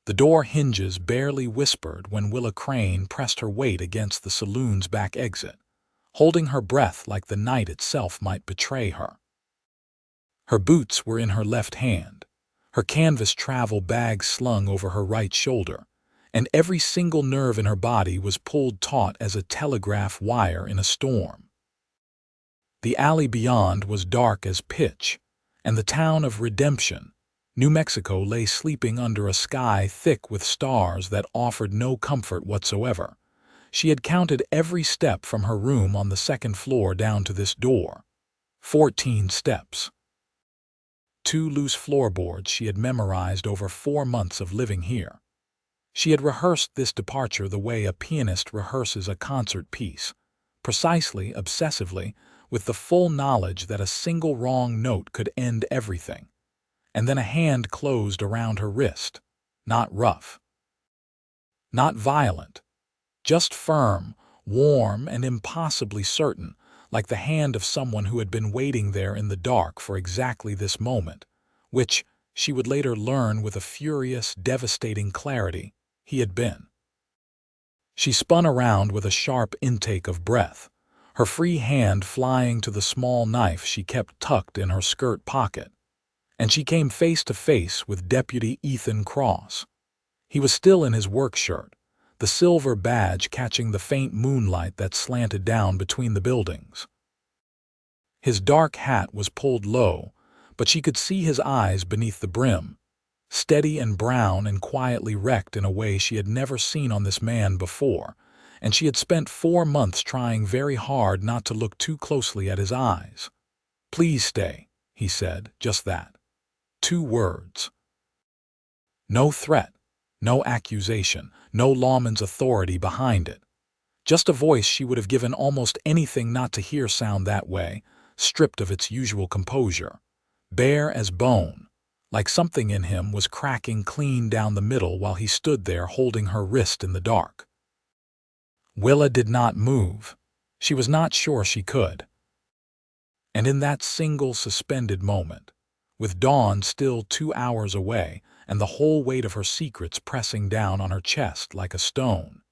The door hinges barely whispered when Willa Crane pressed her weight against the saloon's back exit, holding her breath like the night itself might betray her. Her boots were in her left hand, her canvas travel bag slung over her right shoulder, and every single nerve in her body was pulled taut as a telegraph wire in a storm. The alley beyond was dark as pitch, and the town of Redemption, New Mexico, lay sleeping under a sky thick with stars that offered no comfort whatsoever. She had counted every step from her room on the second floor down to this door. 14 steps. 2 loose floorboards she had memorized over 4 months of living here. She had rehearsed this departure the way a pianist rehearses a concert piece, precisely, obsessively, with the full knowledge that a single wrong note could end everything. And then a hand closed around her wrist, not rough, not violent, just firm, warm, and impossibly certain, like the hand of someone who had been waiting there in the dark for exactly this moment, which, she would later learn with a furious, devastating clarity, he had been. She spun around with a sharp intake of breath, her free hand flying to the small knife she kept tucked in her skirt pocket, and she came face to face with Deputy Ethan Cross. He was still in his work shirt, the silver badge catching the faint moonlight that slanted down between the buildings. His dark hat was pulled low, but she could see his eyes beneath the brim, steady and brown and quietly wrecked in a way she had never seen on this man before, and she had spent 4 months trying very hard not to look too closely at his eyes. "Please stay," he said, just that. 2 words. No threat, no accusation, no lawman's authority behind it. Just a voice she would have given almost anything not to hear sound that way, stripped of its usual composure, bare as bone, like something in him was cracking clean down the middle while he stood there holding her wrist in the dark. Willa did not move. She was not sure she could. And in that single suspended moment, with dawn still 2 hours away and the whole weight of her secrets pressing down on her chest like a stone,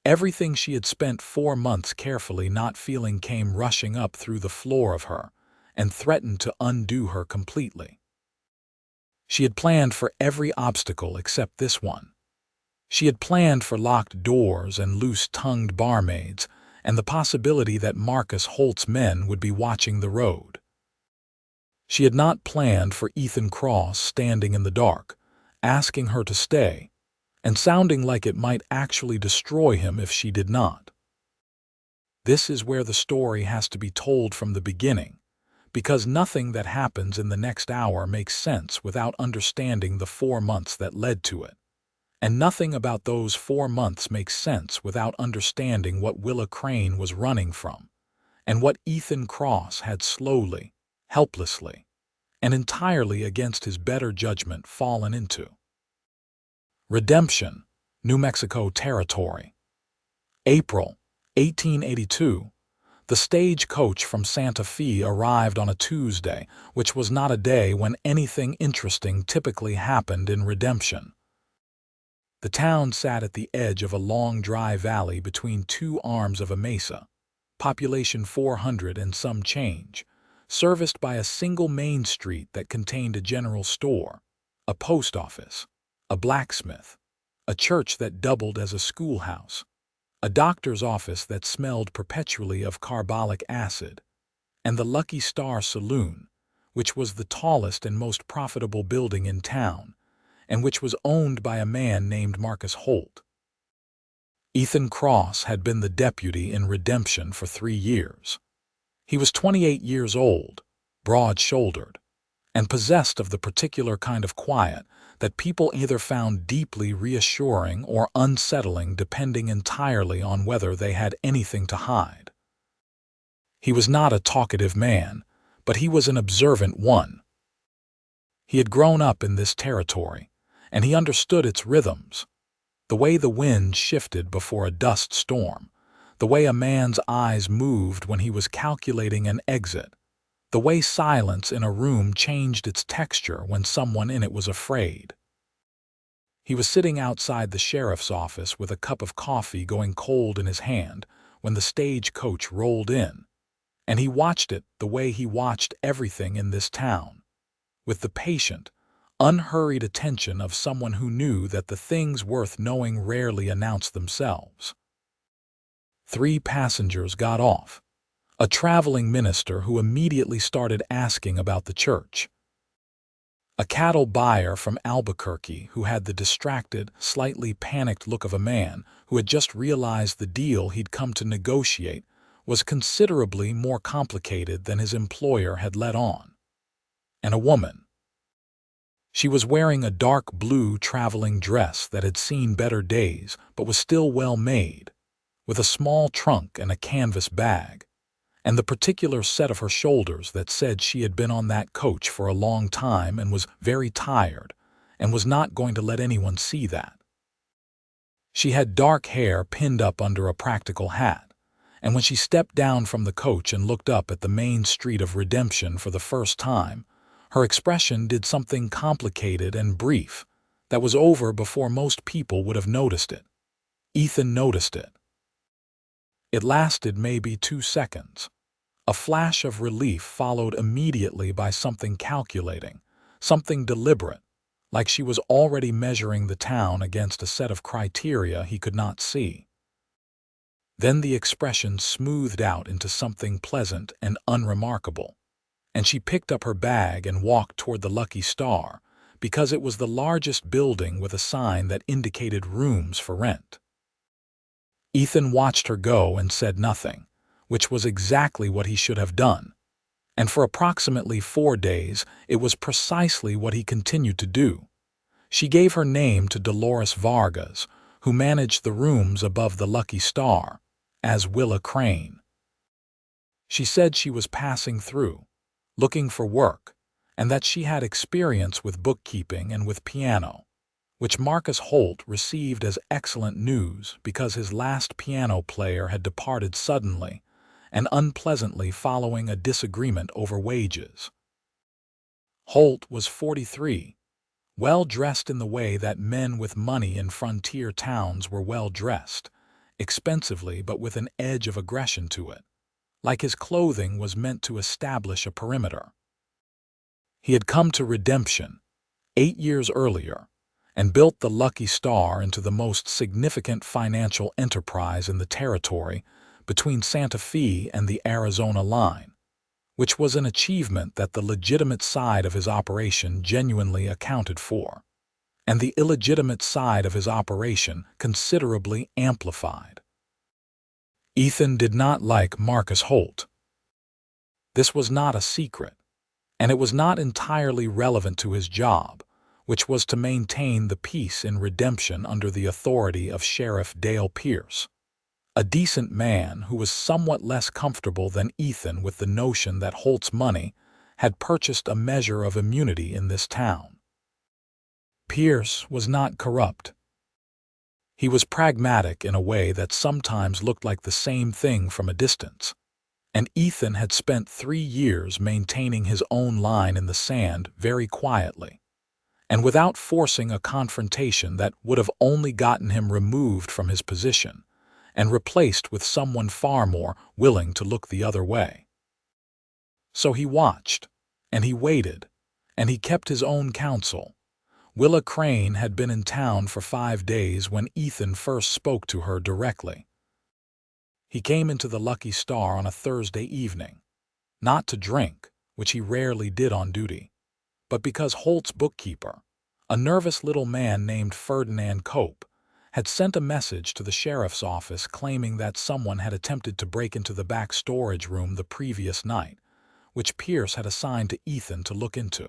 everything she had spent 4 months carefully not feeling came rushing up through the floor of her and threatened to undo her completely. She had planned for every obstacle except this one. She had planned for locked doors and loose-tongued barmaids and the possibility that Marcus Holt's men would be watching the road. She had not planned for Ethan Cross standing in the dark, asking her to stay, and sounding like it might actually destroy him if she did not. This is where the story has to be told from the beginning, because nothing that happens in the next hour makes sense without understanding the 4 months that led to it. And nothing about those 4 months makes sense without understanding what Willa Crane was running from, and what Ethan Cross had slowly, helplessly, and entirely against his better judgment fallen into. Redemption, New Mexico territory. April 1882. The stagecoach from Santa Fe arrived on a Tuesday, which was not a day when anything interesting typically happened in Redemption. The town sat at the edge of a long dry valley between 2 arms of a mesa, population 400 and some change, serviced by a single main street that contained a general store, a post office, a blacksmith, a church that doubled as a schoolhouse, a doctor's office that smelled perpetually of carbolic acid, and the Lucky Star Saloon, which was the tallest and most profitable building in town, and which was owned by a man named Marcus Holt. Ethan Cross had been the deputy in Redemption for 3 years. He was 28 years old, broad-shouldered, and possessed of the particular kind of quiet that people either found deeply reassuring or unsettling depending entirely on whether they had anything to hide. He was not a talkative man, but he was an observant one. He had grown up in this territory, and he understood its rhythms, the way the wind shifted before a dust storm, the way a man's eyes moved when he was calculating an exit, the way silence in a room changed its texture when someone in it was afraid. He was sitting outside the sheriff's office with a cup of coffee going cold in his hand when the stagecoach rolled in, and he watched it the way he watched everything in this town, with the patient, unhurried attention of someone who knew that the things worth knowing rarely announce themselves. 3 passengers got off. A traveling minister who immediately started asking about the church. A cattle buyer from Albuquerque who had the distracted, slightly panicked look of a man who had just realized the deal he'd come to negotiate was considerably more complicated than his employer had let on. And a woman. She was wearing a dark blue traveling dress that had seen better days but was still well made, with a small trunk and a canvas bag, and the particular set of her shoulders that said she had been on that coach for a long time and was very tired and was not going to let anyone see that. She had dark hair pinned up under a practical hat, and when she stepped down from the coach and looked up at the main street of Redemption for the first time, her expression did something complicated and brief that was over before most people would have noticed it. Ethan noticed it. It lasted maybe 2 seconds. A flash of relief followed immediately by something calculating, something deliberate, like she was already measuring the town against a set of criteria he could not see. Then the expression smoothed out into something pleasant and unremarkable, and she picked up her bag and walked toward the Lucky Star, because it was the largest building with a sign that indicated rooms for rent. Ethan watched her go and said nothing, which was exactly what he should have done, and for approximately 4 days it was precisely what he continued to do. She gave her name to Dolores Vargas, who managed the rooms above the Lucky Star, as Willa Crane. She said she was passing through, looking for work, and that she had experience with bookkeeping and with piano, which Marcus Holt received as excellent news because his last piano player had departed suddenly and unpleasantly following a disagreement over wages. Holt was 43, well-dressed in the way that men with money in frontier towns were well-dressed, expensively but with an edge of aggression to it, like his clothing was meant to establish a perimeter. He had come to Redemption 8 years earlier and built the Lucky Star into the most significant financial enterprise in the territory between Santa Fe and the Arizona line, which was an achievement that the legitimate side of his operation genuinely accounted for, and the illegitimate side of his operation considerably amplified. Ethan did not like Marcus Holt. This was not a secret, and it was not entirely relevant to his job, which was to maintain the peace in Redemption under the authority of Sheriff Dale Pierce, a decent man who was somewhat less comfortable than Ethan with the notion that Holt's money had purchased a measure of immunity in this town. Pierce was not corrupt. He was pragmatic in a way that sometimes looked like the same thing from a distance, and Ethan had spent 3 years maintaining his own line in the sand very quietly, and without forcing a confrontation that would have only gotten him removed from his position and replaced with someone far more willing to look the other way. So he watched, and he waited, and he kept his own counsel. Willa Crane had been in town for 5 days when Ethan first spoke to her directly. He came into the Lucky Star on a Thursday evening, not to drink, which he rarely did on duty, but because Holt's bookkeeper, a nervous little man named Ferdinand Cope, had sent a message to the sheriff's office claiming that someone had attempted to break into the back storage room the previous night, which Pierce had assigned to Ethan to look into.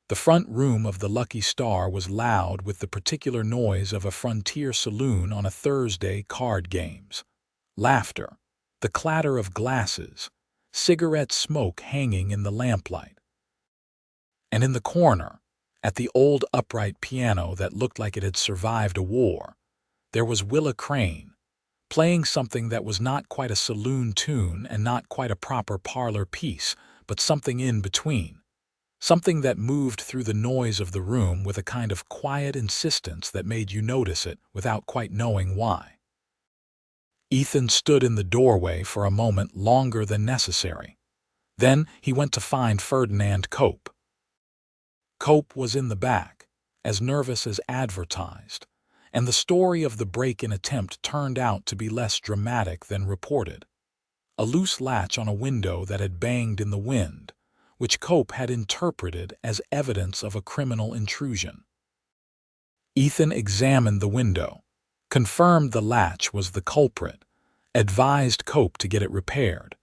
The front room of the Lucky Star was loud with the particular noise of a frontier saloon on a Thursday, card games, laughter, the clatter of glasses, cigarette smoke hanging in the lamplight. And in the corner, at the old upright piano that looked like it had survived a war, there was Willa Crane, playing something that was not quite a saloon tune and not quite a proper parlor piece, but something in between, something that moved through the noise of the room with a kind of quiet insistence that made you notice it without quite knowing why. Ethan stood in the doorway for a moment longer than necessary. Then he went to find Ferdinand Cope. Cope was in the back, as nervous as advertised, and the story of the break-in attempt turned out to be less dramatic than reported. A loose latch on a window that had banged in the wind, which Cope had interpreted as evidence of a criminal intrusion. Ethan examined the window, confirmed the latch was the culprit, advised Cope to get it repaired,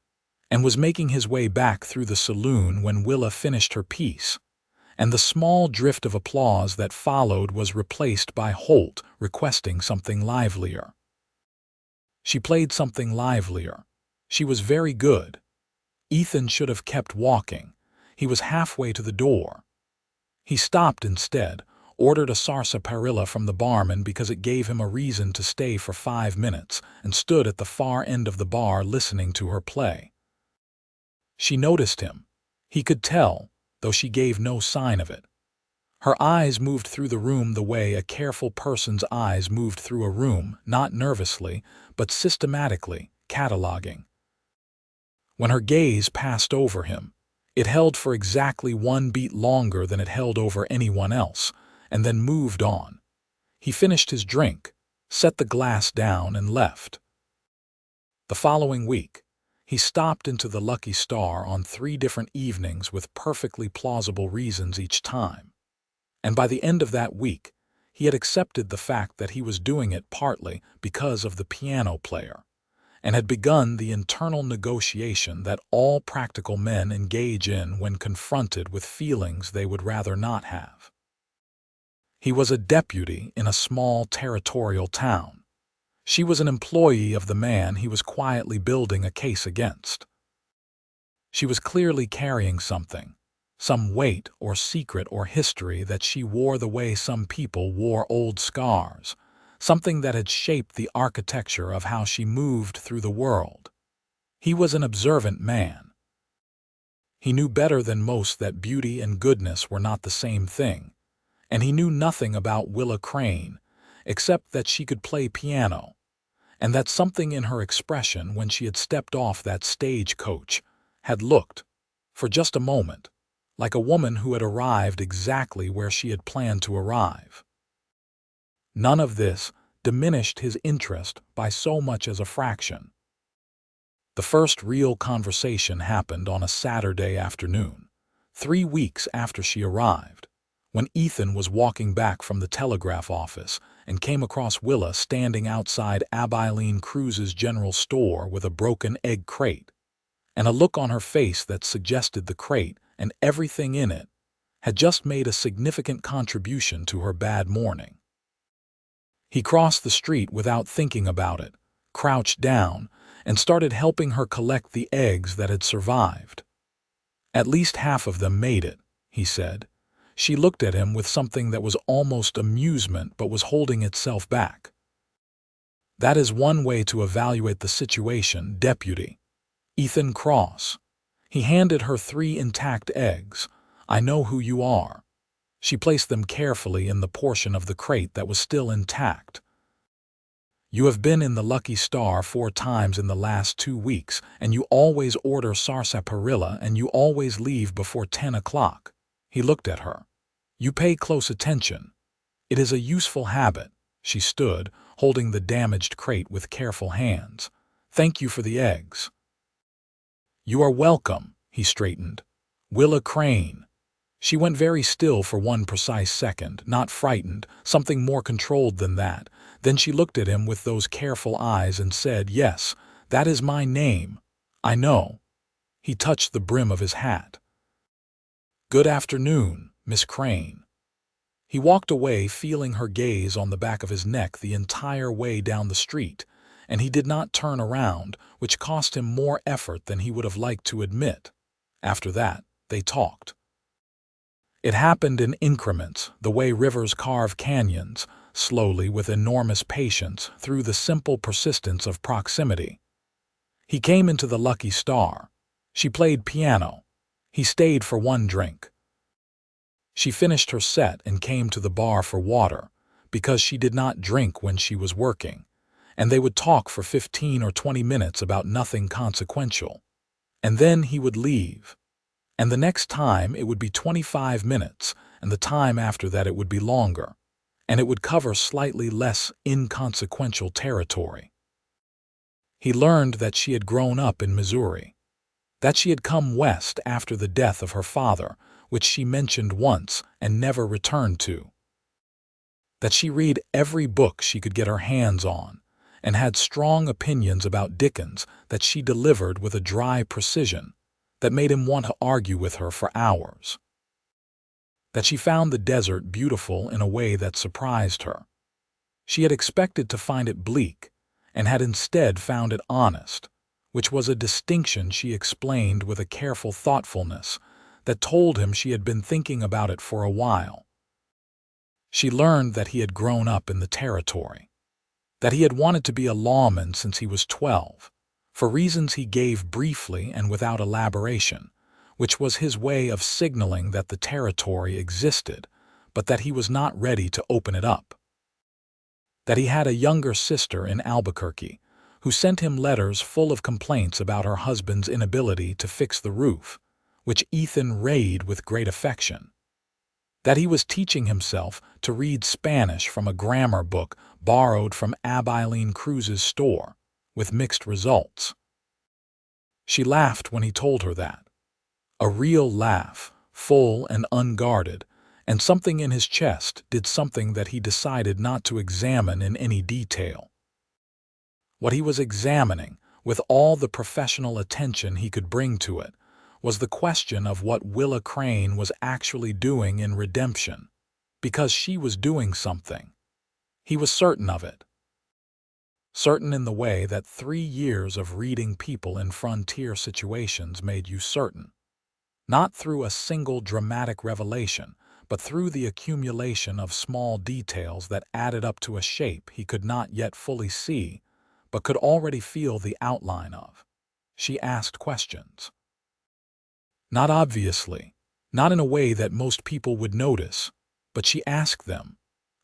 and was making his way back through the saloon when Willa finished her piece, and the small drift of applause that followed was replaced by Holt requesting something livelier. She played something livelier. She was very good. Ethan should have kept walking. He was halfway to the door. He stopped instead, ordered a sarsaparilla from the barman because it gave him a reason to stay for 5 minutes, and stood at the far end of the bar listening to her play. She noticed him. He could tell, though she gave no sign of it. Her eyes moved through the room the way a careful person's eyes moved through a room, not nervously, but systematically, cataloging. When her gaze passed over him, it held for exactly 1 beat longer than it held over anyone else, and then moved on. He finished his drink, set the glass down, and left. The following week, he stopped into the Lucky Star on 3 different evenings with perfectly plausible reasons each time. And by the end of that week, he had accepted the fact that he was doing it partly because of the piano player, and had begun the internal negotiation that all practical men engage in when confronted with feelings they would rather not have. He was a deputy in a small territorial town. She was an employee of the man he was quietly building a case against. She was clearly carrying something, some weight or secret or history that she wore the way some people wore old scars, something that had shaped the architecture of how she moved through the world. He was an observant man. He knew better than most that beauty and goodness were not the same thing, and he knew nothing about Willa Crane, except that she could play piano, and that something in her expression when she had stepped off that stagecoach had looked, for just a moment, like a woman who had arrived exactly where she had planned to arrive. None of this diminished his interest by so much as a fraction. The first real conversation happened on a Saturday afternoon, 3 weeks after she arrived, when Ethan was walking back from the telegraph office and came across Willa standing outside Abilene Cruz's general store with a broken egg crate, and a look on her face that suggested the crate and everything in it had just made a significant contribution to her bad morning. He crossed the street without thinking about it, crouched down, and started helping her collect the eggs that had survived. At least half of them made it, he said. She looked at him with something that was almost amusement but was holding itself back. That is one way to evaluate the situation, Deputy. Ethan Cross. He handed her 3 intact eggs. I know who you are. She placed them carefully in the portion of the crate that was still intact. You have been in the Lucky Star 4 times in the last 2 weeks, and you always order sarsaparilla and you always leave before 10 o'clock. He looked at her. You pay close attention. It is a useful habit. She stood, holding the damaged crate with careful hands. Thank you for the eggs. You are welcome, he straightened. Willa Crane. She went very still for 1 precise second, not frightened, something more controlled than that. Then she looked at him with those careful eyes and said, Yes, that is my name. I know. He touched the brim of his hat. Good afternoon, Miss Crane. He walked away, feeling her gaze on the back of his neck the entire way down the street, and he did not turn around, which cost him more effort than he would have liked to admit. After that, they talked. It happened in increments, the way rivers carve canyons, slowly with enormous patience, through the simple persistence of proximity. He came into the Lucky Star. She played piano. He stayed for 1 drink. She finished her set and came to the bar for water, because she did not drink when she was working, and they would talk for 15 or 20 minutes about nothing consequential. And then he would leave. And the next time it would be 25 minutes, and the time after that it would be longer, and it would cover slightly less inconsequential territory. He learned that she had grown up in Missouri, that she had come west after the death of her father, which she mentioned once and never returned to, that she read every book she could get her hands on, and had strong opinions about Dickens that she delivered with a dry precision that made him want to argue with her for hours, that she found the desert beautiful in a way that surprised her. She had expected to find it bleak, and had instead found it honest, which was a distinction she explained with a careful thoughtfulness that told him she had been thinking about it for a while. She learned that he had grown up in the territory, that he had wanted to be a lawman since he was 12, for reasons he gave briefly and without elaboration, which was his way of signaling that the territory existed, but that he was not ready to open it up. That he had a younger sister in Albuquerque, who sent him letters full of complaints about her husband's inability to fix the roof, which Ethan read with great affection. That he was teaching himself to read Spanish from a grammar book borrowed from Abilene Cruz's store, with mixed results. She laughed when he told her that. A real laugh, full and unguarded, and something in his chest did something that he decided not to examine in any detail. What he was examining, with all the professional attention he could bring to it, was the question of what Willa Crane was actually doing in redemption, because she was doing something. He was certain of it. Certain in the way that 3 years of reading people in frontier situations made you certain. Not through a single dramatic revelation, but through the accumulation of small details that added up to a shape he could not yet fully see, but could already feel the outline of. She asked questions. Not obviously, not in a way that most people would notice, but she asked them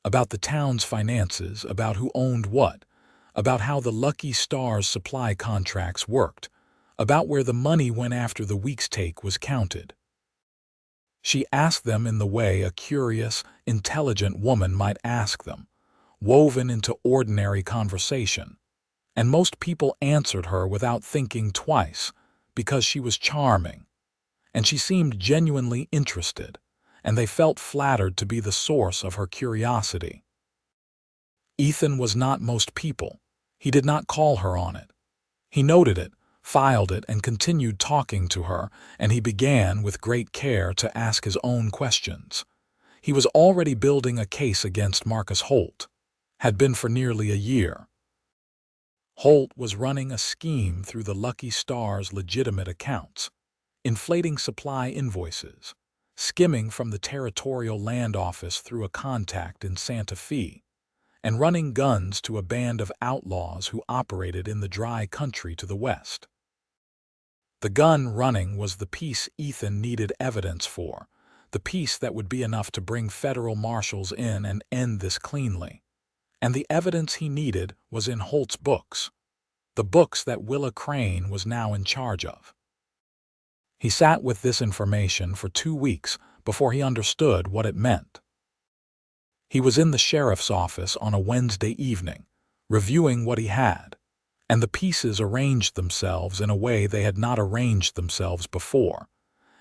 about the town's finances, about who owned what, about how the Lucky Star's supply contracts worked, about where the money went after the week's take was counted. She asked them in the way a curious, intelligent woman might ask them, woven into ordinary conversation, and most people answered her without thinking twice, because she was charming, and she seemed genuinely interested, and they felt flattered to be the source of her curiosity. Ethan was not most people. He did not call her on it. He noted it, filed it, and continued talking to her, and he began with great care to ask his own questions. He was already building a case against Marcus Holt, had been for nearly a year. Holt was running a scheme through the Lucky Star's legitimate accounts, inflating supply invoices, skimming from the territorial land office through a contact in Santa Fe, and running guns to a band of outlaws who operated in the dry country to the west. The gun running was the piece Ethan needed evidence for, the piece that would be enough to bring federal marshals in and end this cleanly. And the evidence he needed was in Holt's books, the books that Willa Crane was now in charge of. He sat with this information for 2 weeks before he understood what it meant. He was in the sheriff's office on a Wednesday evening, reviewing what he had, and the pieces arranged themselves in a way they had not arranged themselves before,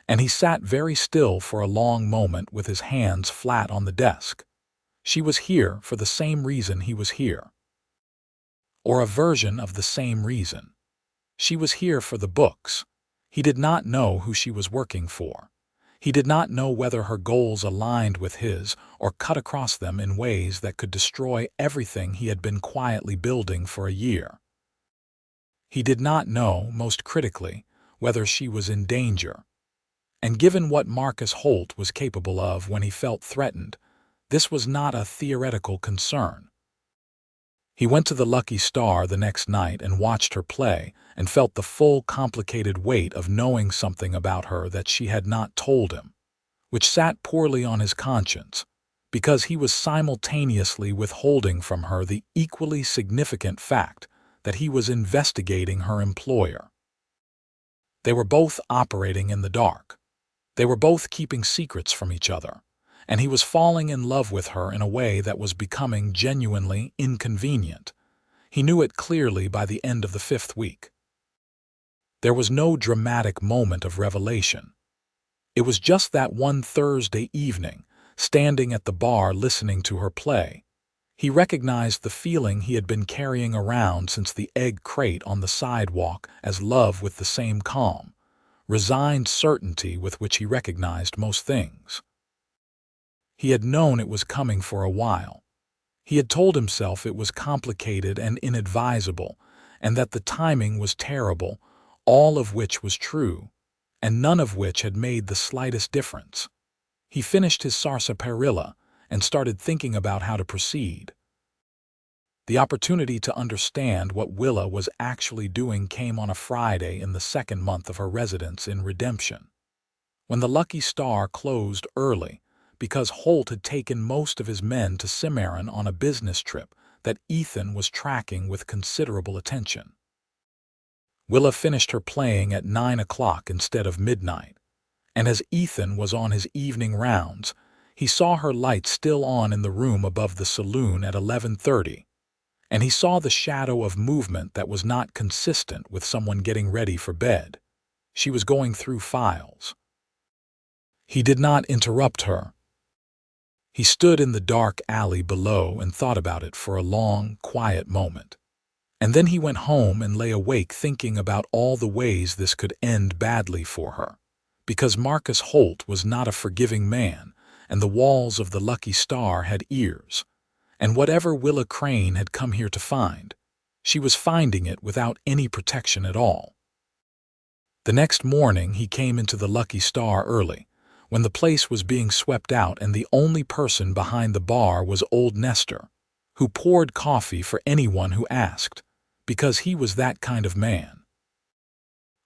and he sat very still for a long moment with his hands flat on the desk. She was here for the same reason he was here, or a version of the same reason. She was here for the books. He did not know who she was working for. He did not know whether her goals aligned with his or cut across them in ways that could destroy everything he had been quietly building for a year. He did not know, most critically, whether she was in danger. And given what Marcus Holt was capable of when he felt threatened, this was not a theoretical concern. He went to the Lucky Star the next night and watched her play and felt the full complicated weight of knowing something about her that she had not told him, which sat poorly on his conscience, because he was simultaneously withholding from her the equally significant fact that he was investigating her employer. They were both operating in the dark. They were both keeping secrets from each other, and he was falling in love with her in a way that was becoming genuinely inconvenient. He knew it clearly by the end of the 5th week. There was no dramatic moment of revelation. It was just that one Thursday evening, standing at the bar listening to her play, he recognized the feeling he had been carrying around since the egg crate on the sidewalk as love with the same calm, resigned certainty with which he recognized most things. He had known it was coming for a while. He had told himself it was complicated and inadvisable, and that the timing was terrible, all of which was true, and none of which had made the slightest difference. He finished his sarsaparilla and started thinking about how to proceed. The opportunity to understand what Willa was actually doing came on a Friday in the 2nd month of her residence in Redemption, when the Lucky Star closed early because Holt had taken most of his men to Cimarron on a business trip that Ethan was tracking with considerable attention. Willa finished her playing at 9 o'clock instead of midnight, and as Ethan was on his evening rounds, he saw her light still on in the room above the saloon at 11:30, and he saw the shadow of movement that was not consistent with someone getting ready for bed. She was going through files. He did not interrupt her. He stood in the dark alley below and thought about it for a long, quiet moment. And then he went home and lay awake thinking about all the ways this could end badly for her, because Marcus Holt was not a forgiving man, and the walls of the Lucky Star had ears, and whatever Willa Crane had come here to find, she was finding it without any protection at all. The next morning he came into the Lucky Star early, when the place was being swept out and the only person behind the bar was old Nestor, who poured coffee for anyone who asked, because he was that kind of man.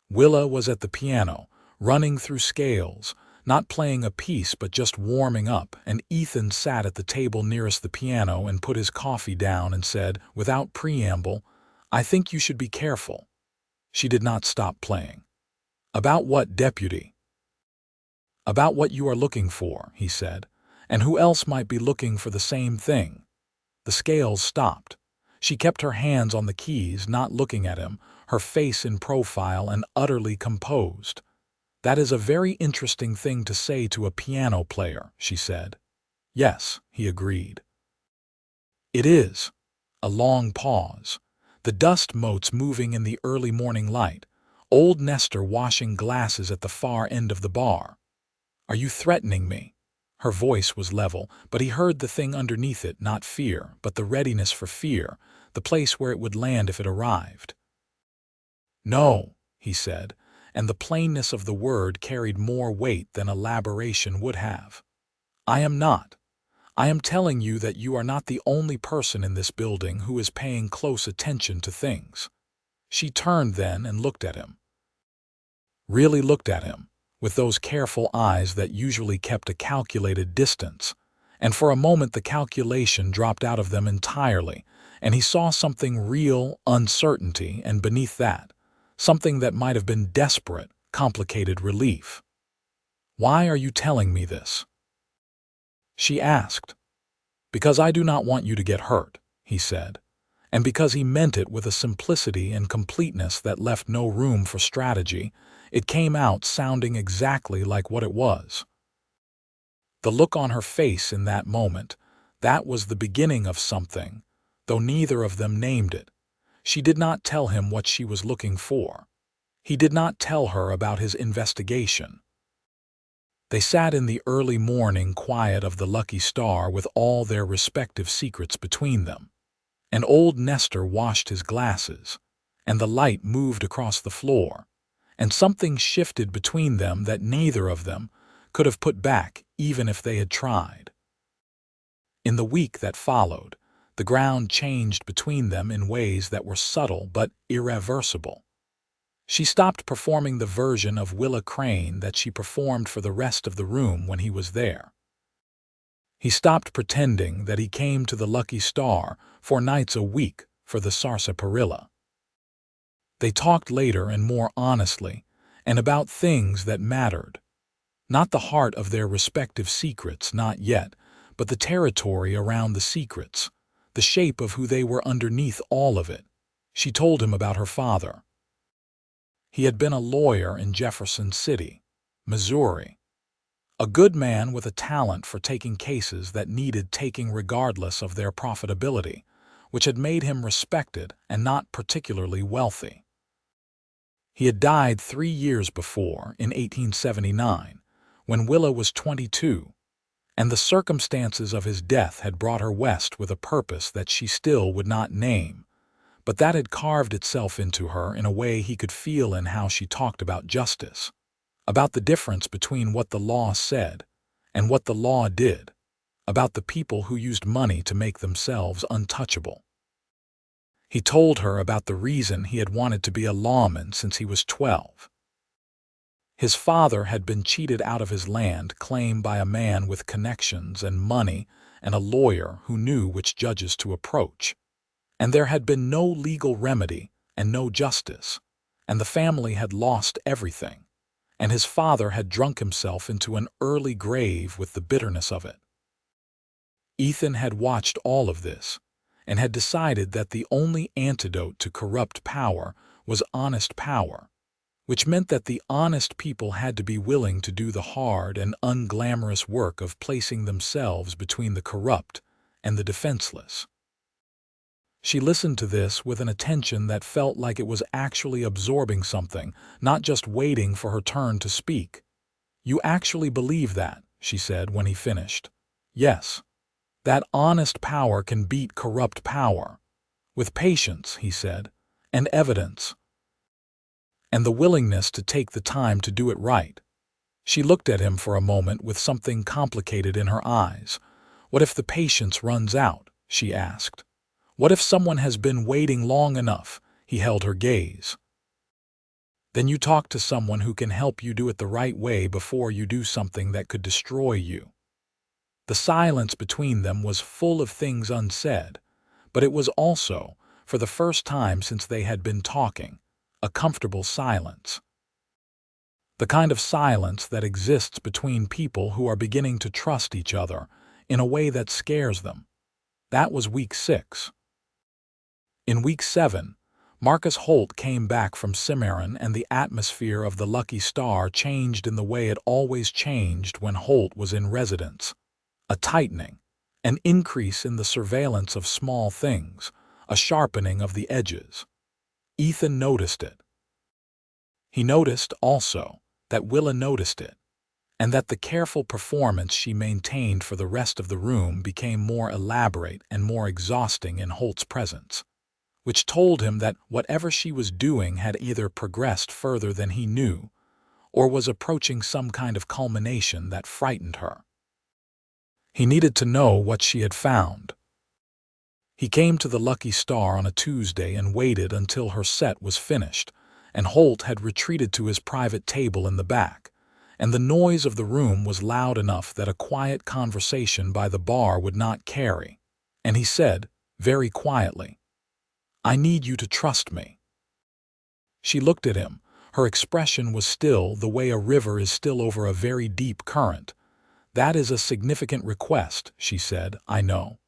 Willa was at the piano, running through scales, not playing a piece but just warming up, and Ethan sat at the table nearest the piano and put his coffee down and said, without preamble, "I think you should be careful." She did not stop playing. "About what, deputy?" "About what you are looking for," he said, "and who else might be looking for the same thing." The scales stopped. She kept her hands on the keys, not looking at him, her face in profile and utterly composed. "That is a very interesting thing to say to a piano player," she said. "Yes," he agreed. "It is." A long pause. The dust motes moving in the early morning light. Old Nestor washing glasses at the far end of the bar. "Are you threatening me?" Her voice was level, but he heard the thing underneath it, not fear, but the readiness for fear, the place where it would land if it arrived. "No," he said, and the plainness of the word carried more weight than elaboration would have. "I am not. I am telling you that you are not the only person in this building who is paying close attention to things." She turned then and looked at him. Really looked at him, with those careful eyes that usually kept a calculated distance, and for a moment the calculation dropped out of them entirely, and he saw something real, uncertainty, and beneath that, something that might have been desperate, complicated relief. "Why are you telling me this?" she asked. "Because I do not want you to get hurt," he said, and because he meant it with a simplicity and completeness that left no room for strategy, it came out sounding exactly like what it was. The look on her face in that moment, that was the beginning of something, though neither of them named it. She did not tell him what she was looking for. He did not tell her about his investigation. They sat in the early morning quiet of the Lucky Star with all their respective secrets between them. And old Nestor washed his glasses, and the light moved across the floor, and something shifted between them that neither of them could have put back even if they had tried. In the week that followed, the ground changed between them in ways that were subtle but irreversible. She stopped performing the version of Willa Crane that she performed for the rest of the room when he was there. He stopped pretending that he came to the Lucky Star 4 nights a week for the sarsaparilla. They talked later and more honestly, and about things that mattered. Not the heart of their respective secrets, not yet, but the territory around the secrets, the shape of who they were underneath all of it. She told him about her father. He had been a lawyer in Jefferson City, Missouri. A good man with a talent for taking cases that needed taking regardless of their profitability, which had made him respected and not particularly wealthy. He had died 3 years before, in 1879, when Willa was 22, and the circumstances of his death had brought her west with a purpose that she still would not name, but that had carved itself into her in a way he could feel in how she talked about justice, about the difference between what the law said and what the law did, about the people who used money to make themselves untouchable. He told her about the reason he had wanted to be a lawman since he was 12. His father had been cheated out of his land claimed by a man with connections and money and a lawyer who knew which judges to approach. And there had been no legal remedy and no justice, and the family had lost everything, and his father had drunk himself into an early grave with the bitterness of it. Ethan had watched all of this and had decided that the only antidote to corrupt power was honest power, which meant that the honest people had to be willing to do the hard and unglamorous work of placing themselves between the corrupt and the defenseless. She listened to this with an attention that felt like it was actually absorbing something, not just waiting for her turn to speak. "You actually believe that," she said when he finished. "Yes. That honest power can beat corrupt power. With patience," he said, "and evidence. And the willingness to take the time to do it right." She looked at him for a moment with something complicated in her eyes. "What if the patience runs out?" she asked. "What if someone has been waiting long enough?" He held her gaze. "Then you talk to someone who can help you do it the right way before you do something that could destroy you." The silence between them was full of things unsaid, but it was also, for the first time since they had been talking, a comfortable silence. The kind of silence that exists between people who are beginning to trust each other in a way that scares them. That was week 6. In week 7, Marcus Holt came back from Cimarron, and the atmosphere of the Lucky Star changed in the way it always changed when Holt was in residence. A tightening, an increase in the surveillance of small things, a sharpening of the edges. Ethan noticed it. He noticed, also, that Willa noticed it, and that the careful performance she maintained for the rest of the room became more elaborate and more exhausting in Holt's presence, which told him that whatever she was doing had either progressed further than he knew, or was approaching some kind of culmination that frightened her. He needed to know what she had found. He came to the Lucky Star on a Tuesday and waited until her set was finished, and Holt had retreated to his private table in the back, and the noise of the room was loud enough that a quiet conversation by the bar would not carry, and he said, very quietly, "I need you to trust me." She looked at him. Her expression was still the way a river is still over a very deep current. "That is a significant request," she said, "I know."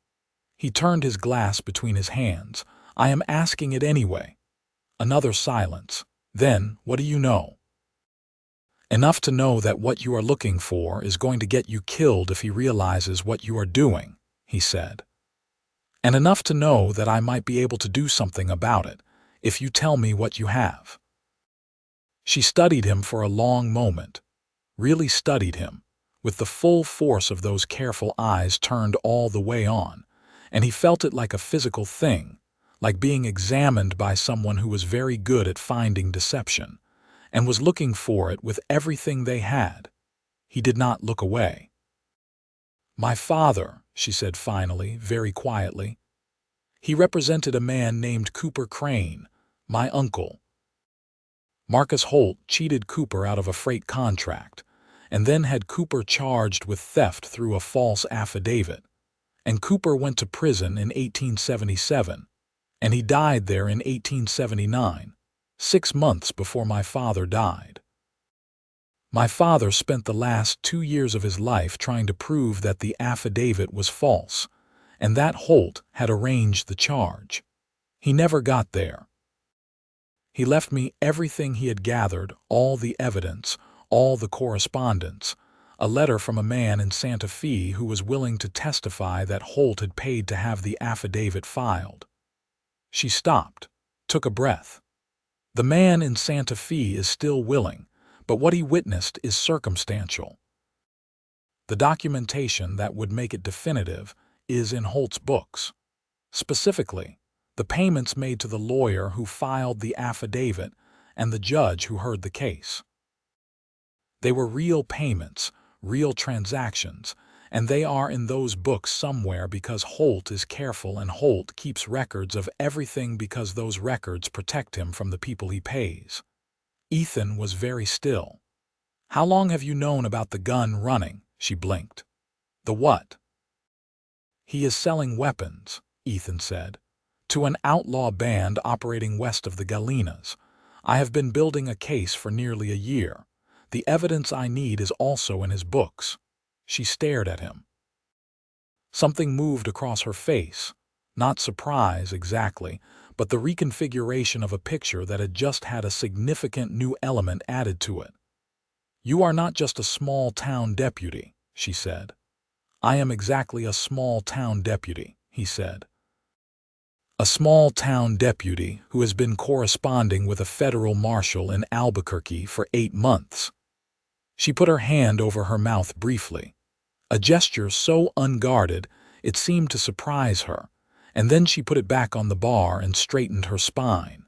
He turned his glass between his hands. "I am asking it anyway." Another silence. Then, "What do you know?" "Enough to know that what you are looking for is going to get you killed if he realizes what you are doing," he said. "And enough to know that I might be able to do something about it, if you tell me what you have." She studied him for a long moment, really studied him, with the full force of those careful eyes turned all the way on, and he felt it like a physical thing, like being examined by someone who was very good at finding deception, and was looking for it with everything they had. He did not look away. "My father," she said finally, very quietly. "He represented a man named Cooper Crane, my uncle." Marcus Holt cheated Cooper out of a freight contract, and then had Cooper charged with theft through a false affidavit. And Cooper went to prison in 1877, and he died there in 1879, 6 months before my father died. My father spent the last 2 years of his life trying to prove that the affidavit was false, and that Holt had arranged the charge. He never got there. He left me everything he had gathered, all the evidence, all the correspondence, a letter from a man in Santa Fe who was willing to testify that Holt had paid to have the affidavit filed. She stopped, took a breath. The man in Santa Fe is still willing, but what he witnessed is circumstantial. The documentation that would make it definitive is in Holt's books. Specifically, the payments made to the lawyer who filed the affidavit and the judge who heard the case. They were real payments, real transactions, and they are in those books somewhere because Holt is careful and Holt keeps records of everything because those records protect him from the people he pays. Ethan was very still. "How long have you known about the gun running?" She blinked. "The what?" "He is selling weapons," Ethan said, "to an outlaw band operating west of the Galenas. I have been building a case for nearly a year. The evidence I need is also in his books." She stared at him. Something moved across her face, not surprise exactly, but the reconfiguration of a picture that had just had a significant new element added to it. "You are not just a small-town deputy," she said. "I am exactly a small-town deputy," he said. "A small-town deputy who has been corresponding with a federal marshal in Albuquerque for 8 months. She put her hand over her mouth briefly, a gesture so unguarded it seemed to surprise her, and then she put it back on the bar and straightened her spine.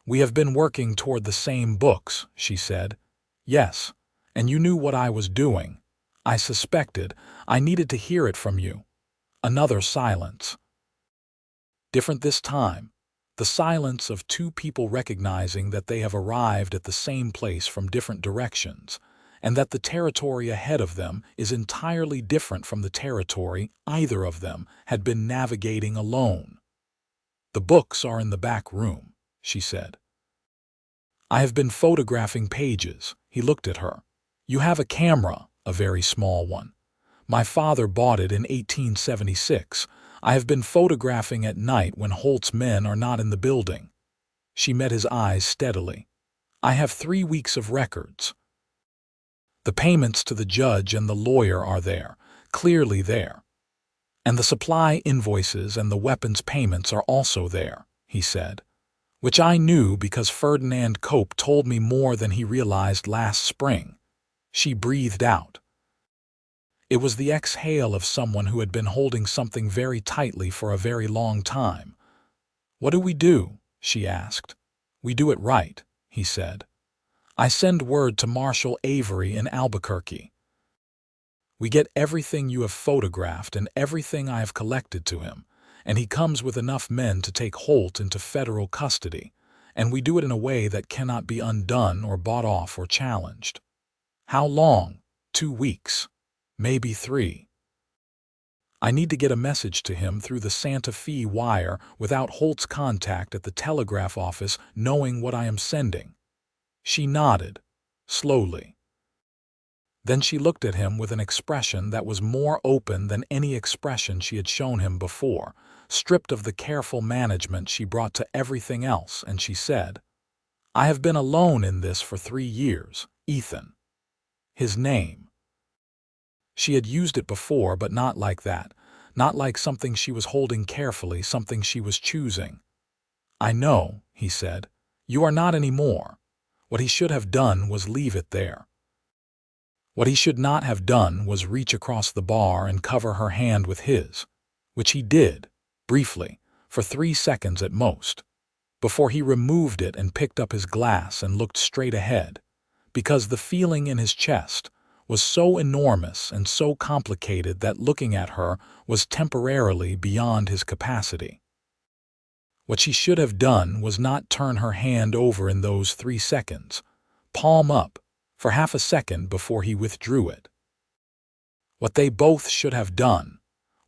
"We have been working toward the same books," she said. "Yes, and you knew what I was doing. I suspected. I needed to hear it from you." Another silence. Different this time. The silence of two people recognizing that they have arrived at the same place from different directions, and that the territory ahead of them is entirely different from the territory either of them had been navigating alone. "The books are in the back room," she said. "I have been photographing pages." He looked at her. "You have a camera, a very small one. My father bought it in 1876. I have been photographing at night when Holt's men are not in the building." She met his eyes steadily. "I have 3 weeks of records. The payments to the judge and the lawyer are there, clearly there. And the supply invoices and the weapons payments are also there," he said, "which I knew because Ferdinand Cope told me more than he realized last spring." She breathed out. It was the exhale of someone who had been holding something very tightly for a very long time. "What do we do?" she asked. "We do it right," he said. "I send word to Marshal Avery in Albuquerque. We get everything you have photographed and everything I have collected to him, and he comes with enough men to take Holt into federal custody, and we do it in a way that cannot be undone or bought off or challenged." "How long?" 2 weeks. Maybe 3. "I need to get a message to him through the Santa Fe wire without Holt's contact at the telegraph office knowing what I am sending." She nodded, slowly. Then she looked at him with an expression that was more open than any expression she had shown him before, stripped of the careful management she brought to everything else, and she said, "I have been alone in this for 3 years, Ethan." His name. She had used it before, but not like that, not like something she was holding carefully, something she was choosing. "I know," he said. "You are not anymore." What he should have done was leave it there. What he should not have done was reach across the bar and cover her hand with his, which he did, briefly, for 3 seconds at most, before he removed it and picked up his glass and looked straight ahead, because the feeling in his chest was so enormous and so complicated that looking at her was temporarily beyond his capacity. What she should have done was not turn her hand over in those 3 seconds, palm up, for half a second before he withdrew it. What they both should have done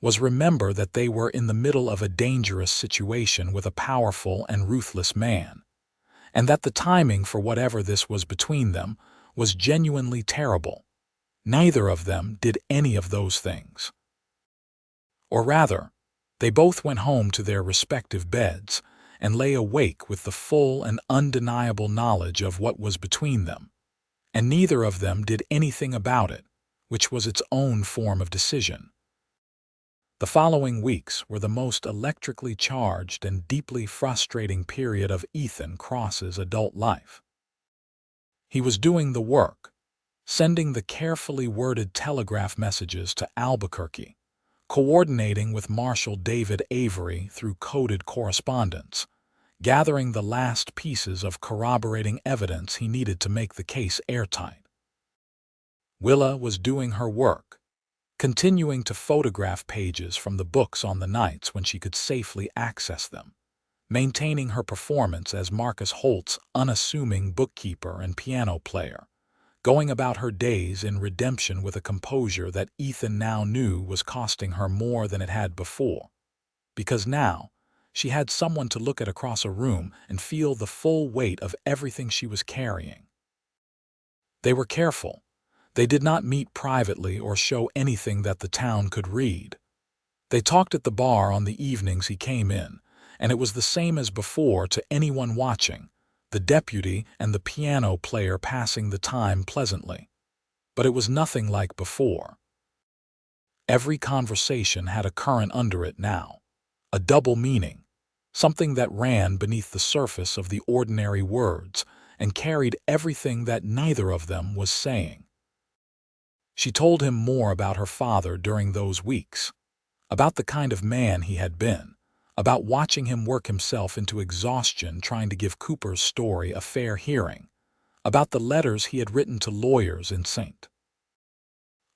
was remember that they were in the middle of a dangerous situation with a powerful and ruthless man, and that the timing for whatever this was between them was genuinely terrible. Neither of them did any of those things. Or rather, they both went home to their respective beds and lay awake with the full and undeniable knowledge of what was between them, and neither of them did anything about it, which was its own form of decision. The following weeks were the most electrically charged and deeply frustrating period of Ethan Cross's adult life. He was doing the work, sending the carefully worded telegraph messages to Albuquerque, coordinating with Marshal David Avery through coded correspondence, gathering the last pieces of corroborating evidence he needed to make the case airtight. Willa was doing her work, continuing to photograph pages from the books on the nights when she could safely access them, maintaining her performance as Marcus Holt's unassuming bookkeeper and piano player, going about her days in redemption with a composure that Ethan now knew was costing her more than it had before, because now she had someone to look at across a room and feel the full weight of everything she was carrying. They were careful. They did not meet privately or show anything that the town could read. They talked at the bar on the evenings he came in, and it was the same as before to anyone watching, the deputy and the piano player passing the time pleasantly. But it was nothing like before. Every conversation had a current under it now, a double meaning, something that ran beneath the surface of the ordinary words and carried everything that neither of them was saying. She told him more about her father during those weeks, about the kind of man he had been, about watching him work himself into exhaustion trying to give Cooper's story a fair hearing, about the letters he had written to lawyers in St.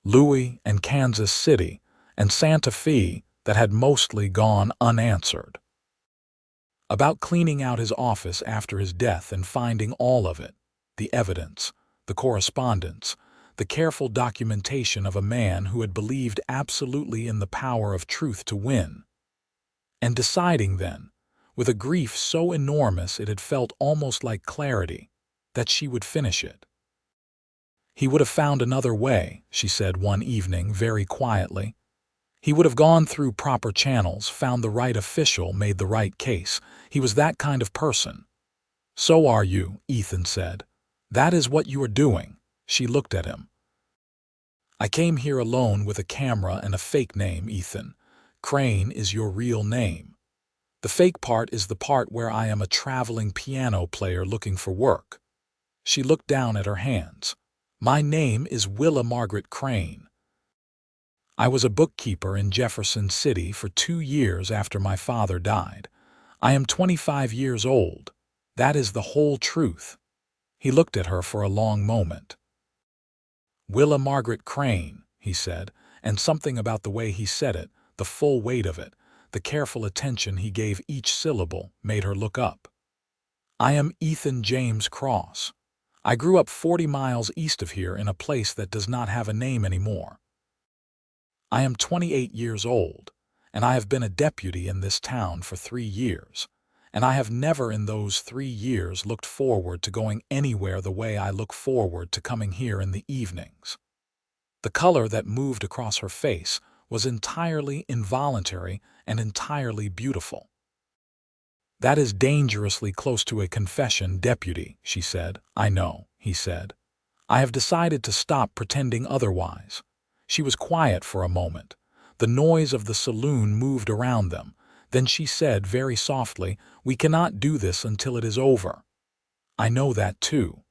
Louis and Kansas City and Santa Fe that had mostly gone unanswered, about cleaning out his office after his death and finding all of it, the evidence, the correspondence, the careful documentation of a man who had believed absolutely in the power of truth to win, and deciding then, with a grief so enormous it had felt almost like clarity, that she would finish it. He would have found another way, she said one evening very quietly. He would have gone through proper channels, found the right official, made the right case. He was that kind of person. So are you, Ethan said. That is what you are doing. She looked at him. I came here alone with a camera and a fake name, Ethan. Crane is your real name. The fake part is the part where I am a traveling piano player looking for work. She looked down at her hands. My name is Willa Margaret Crane. I was a bookkeeper in Jefferson City for 2 years after my father died. I am 25 years old. That is the whole truth. He looked at her for a long moment. Willa Margaret Crane, he said, and something about the way he said it, the full weight of it, the careful attention he gave each syllable, made her look up. I am Ethan James Cross. I grew up 40 miles east of here in a place that does not have a name anymore. I am 28 years old, and I have been a deputy in this town for 3 years, and I have never in those 3 years looked forward to going anywhere the way I look forward to coming here in the evenings. The color that moved across her face was entirely involuntary and entirely beautiful. That is dangerously close to a confession, deputy, she said. I know, he said. I have decided to stop pretending otherwise. She was quiet for a moment. The noise of the saloon moved around them. Then she said very softly, we cannot do this until it is over. I know that too.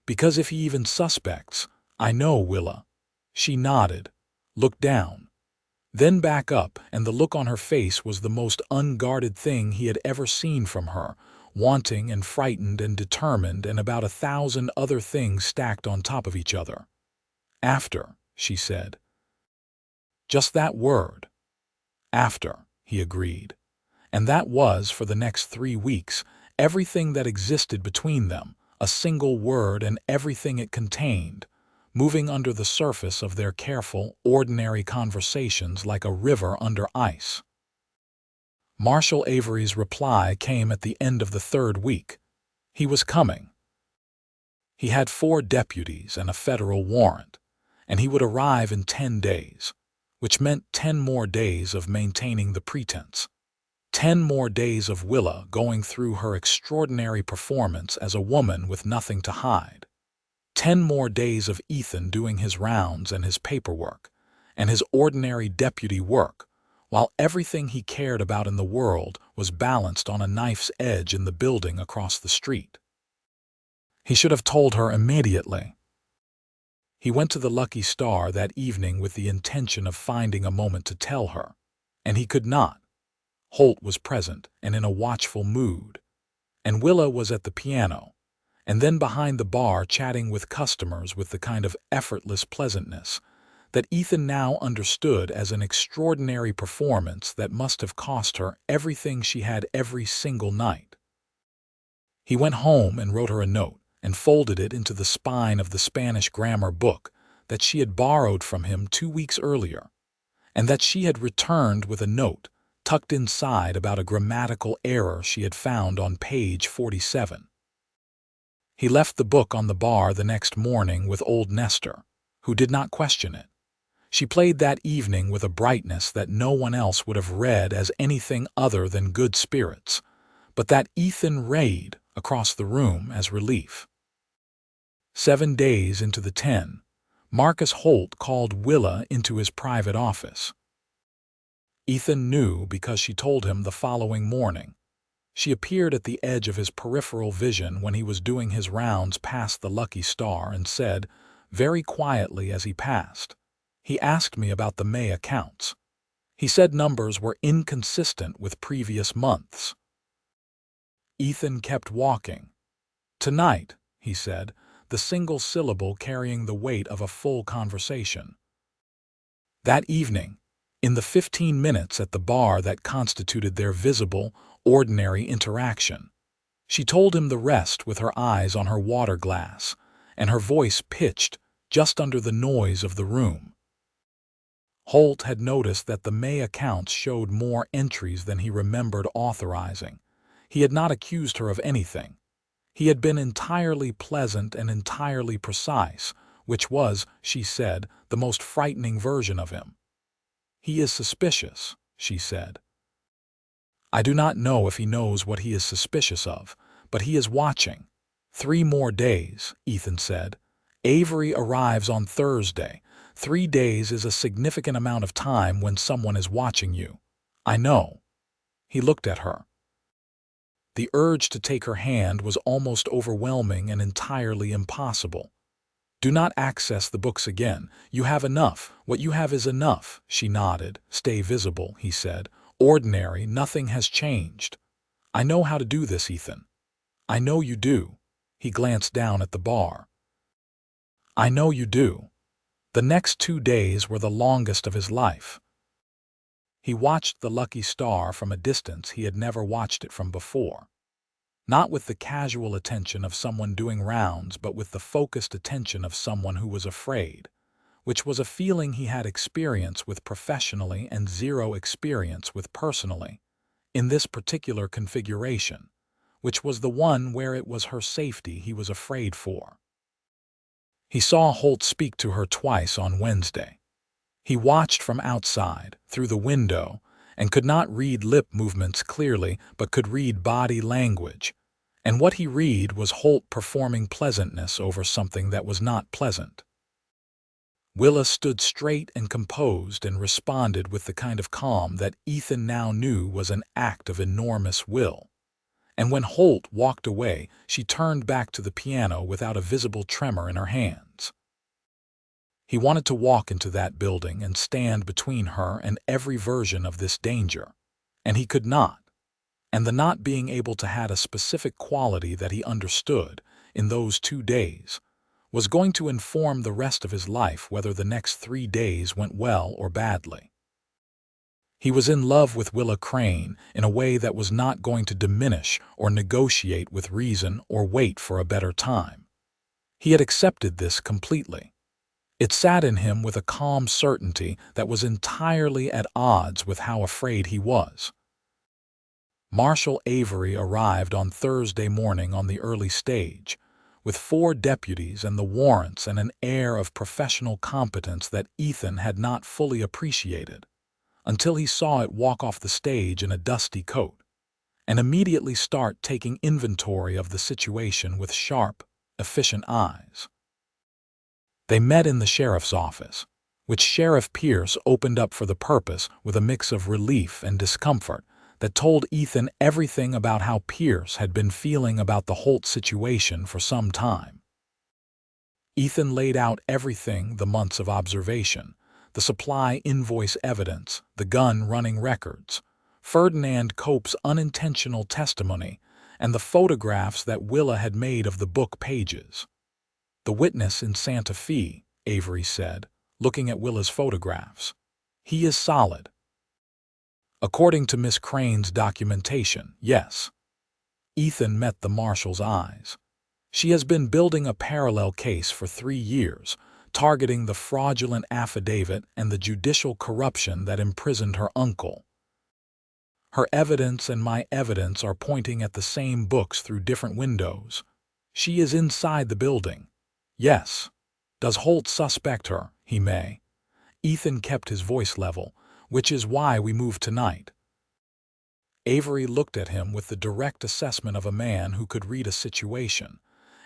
Because if he even suspects, I know, Willa. She nodded, looked down, then back up, and the look on her face was the most unguarded thing he had ever seen from her, wanting and frightened and determined and about 1,000 other things stacked on top of each other. After, she said. Just that word. After, he agreed. And that was, for the next 3 weeks, everything that existed between them, a single word and everything it contained, moving under the surface of their careful, ordinary conversations like a river under ice. Marshal Avery's reply came at the end of the 3rd week. He was coming. He had 4 deputies and a federal warrant, and he would arrive in 10 days, which meant 10 more days of maintaining the pretense. 10 more days of Willa going through her extraordinary performance as a woman with nothing to hide. 10 more days of Ethan doing his rounds and his paperwork, and his ordinary deputy work, while everything he cared about in the world was balanced on a knife's edge in the building across the street. He should have told her immediately. He went to the Lucky Star that evening with the intention of finding a moment to tell her, and he could not. Holt was present and in a watchful mood, and Willa was at the piano, and then behind the bar chatting with customers with the kind of effortless pleasantness that Ethan now understood as an extraordinary performance that must have cost her everything she had every single night. He went home and wrote her a note and folded it into the spine of the Spanish grammar book that she had borrowed from him 2 weeks earlier, and that she had returned with a note tucked inside about a grammatical error she had found on page 47. He left the book on the bar the next morning with old Nestor, who did not question it. She played that evening with a brightness that no one else would have read as anything other than good spirits, but that Ethan rayed across the room as relief. 7 days into the 10, Marcus Holt called Willa into his private office. Ethan knew because she told him the following morning. She appeared at the edge of his peripheral vision when he was doing his rounds past the Lucky Star and said, very quietly as he passed, "He asked me about the May accounts. He said numbers were inconsistent with previous months." Ethan kept walking. "Tonight," he said, the single syllable carrying the weight of a full conversation. That evening, in the 15 minutes at the bar that constituted their visible, ordinary interaction, she told him the rest with her eyes on her water glass, and her voice pitched just under the noise of the room. Holt had noticed that the May accounts showed more entries than he remembered authorizing. He had not accused her of anything. He had been entirely pleasant and entirely precise, which was, she said, the most frightening version of him. "He is suspicious," she said. "I do not know if he knows what he is suspicious of, but he is watching." 3 more days, Ethan said. "Avery arrives on Thursday. 3 days is a significant amount of time when someone is watching you." "I know." He looked at her. The urge to take her hand was almost overwhelming and entirely impossible. "Do not access the books again. You have enough. What you have is enough." She nodded. "Stay visible," he said. "Ordinary, nothing has changed." "I know how to do this, Ethan." "I know you do." He glanced down at the bar. "I know you do." The next 2 days were the longest of his life. He watched the Lucky Star from a distance he had never watched it from before. Not with the casual attention of someone doing rounds, but with the focused attention of someone who was afraid, which was a feeling he had experience with professionally and zero experience with personally, in this particular configuration, which was the one where it was her safety he was afraid for. He saw Holt speak to her twice on Wednesday. He watched from outside, through the window, and could not read lip movements clearly, but could read body language. And what he read was Holt performing pleasantness over something that was not pleasant. Willa stood straight and composed and responded with the kind of calm that Ethan now knew was an act of enormous will. And when Holt walked away, she turned back to the piano without a visible tremor in her hands. He wanted to walk into that building and stand between her and every version of this danger, and he could not. And the not being able to had a specific quality that he understood in those 2 days was going to inform the rest of his life whether the next 3 days went well or badly. He was in love with Willa Crane in a way that was not going to diminish or negotiate with reason or wait for a better time. He had accepted this completely. It sat in him with a calm certainty that was entirely at odds with how afraid he was. Marshal Avery arrived on Thursday morning on the early stage, with 4 deputies and the warrants and an air of professional competence that Ethan had not fully appreciated, until he saw it walk off the stage in a dusty coat, and immediately start taking inventory of the situation with sharp, efficient eyes. They met in the sheriff's office, which Sheriff Pierce opened up for the purpose with a mix of relief and discomfort that told Ethan everything about how Pierce had been feeling about the Holt situation for some time. Ethan laid out everything: the months of observation, the supply invoice evidence, the gun running records, Ferdinand Cope's unintentional testimony, and the photographs that Willa had made of the book pages. "The witness in Santa Fe," Avery said, looking at Willa's photographs. "He is solid." "According to Miss Crane's documentation, yes." Ethan met the marshal's eyes. "She has been building a parallel case for 3 years, targeting the fraudulent affidavit and the judicial corruption that imprisoned her uncle. Her evidence and my evidence are pointing at the same books through different windows. She is inside the building. Yes. Does Holt suspect her? He may." Ethan kept his voice level, "Which is why we moved tonight." Avery looked at him with the direct assessment of a man who could read a situation,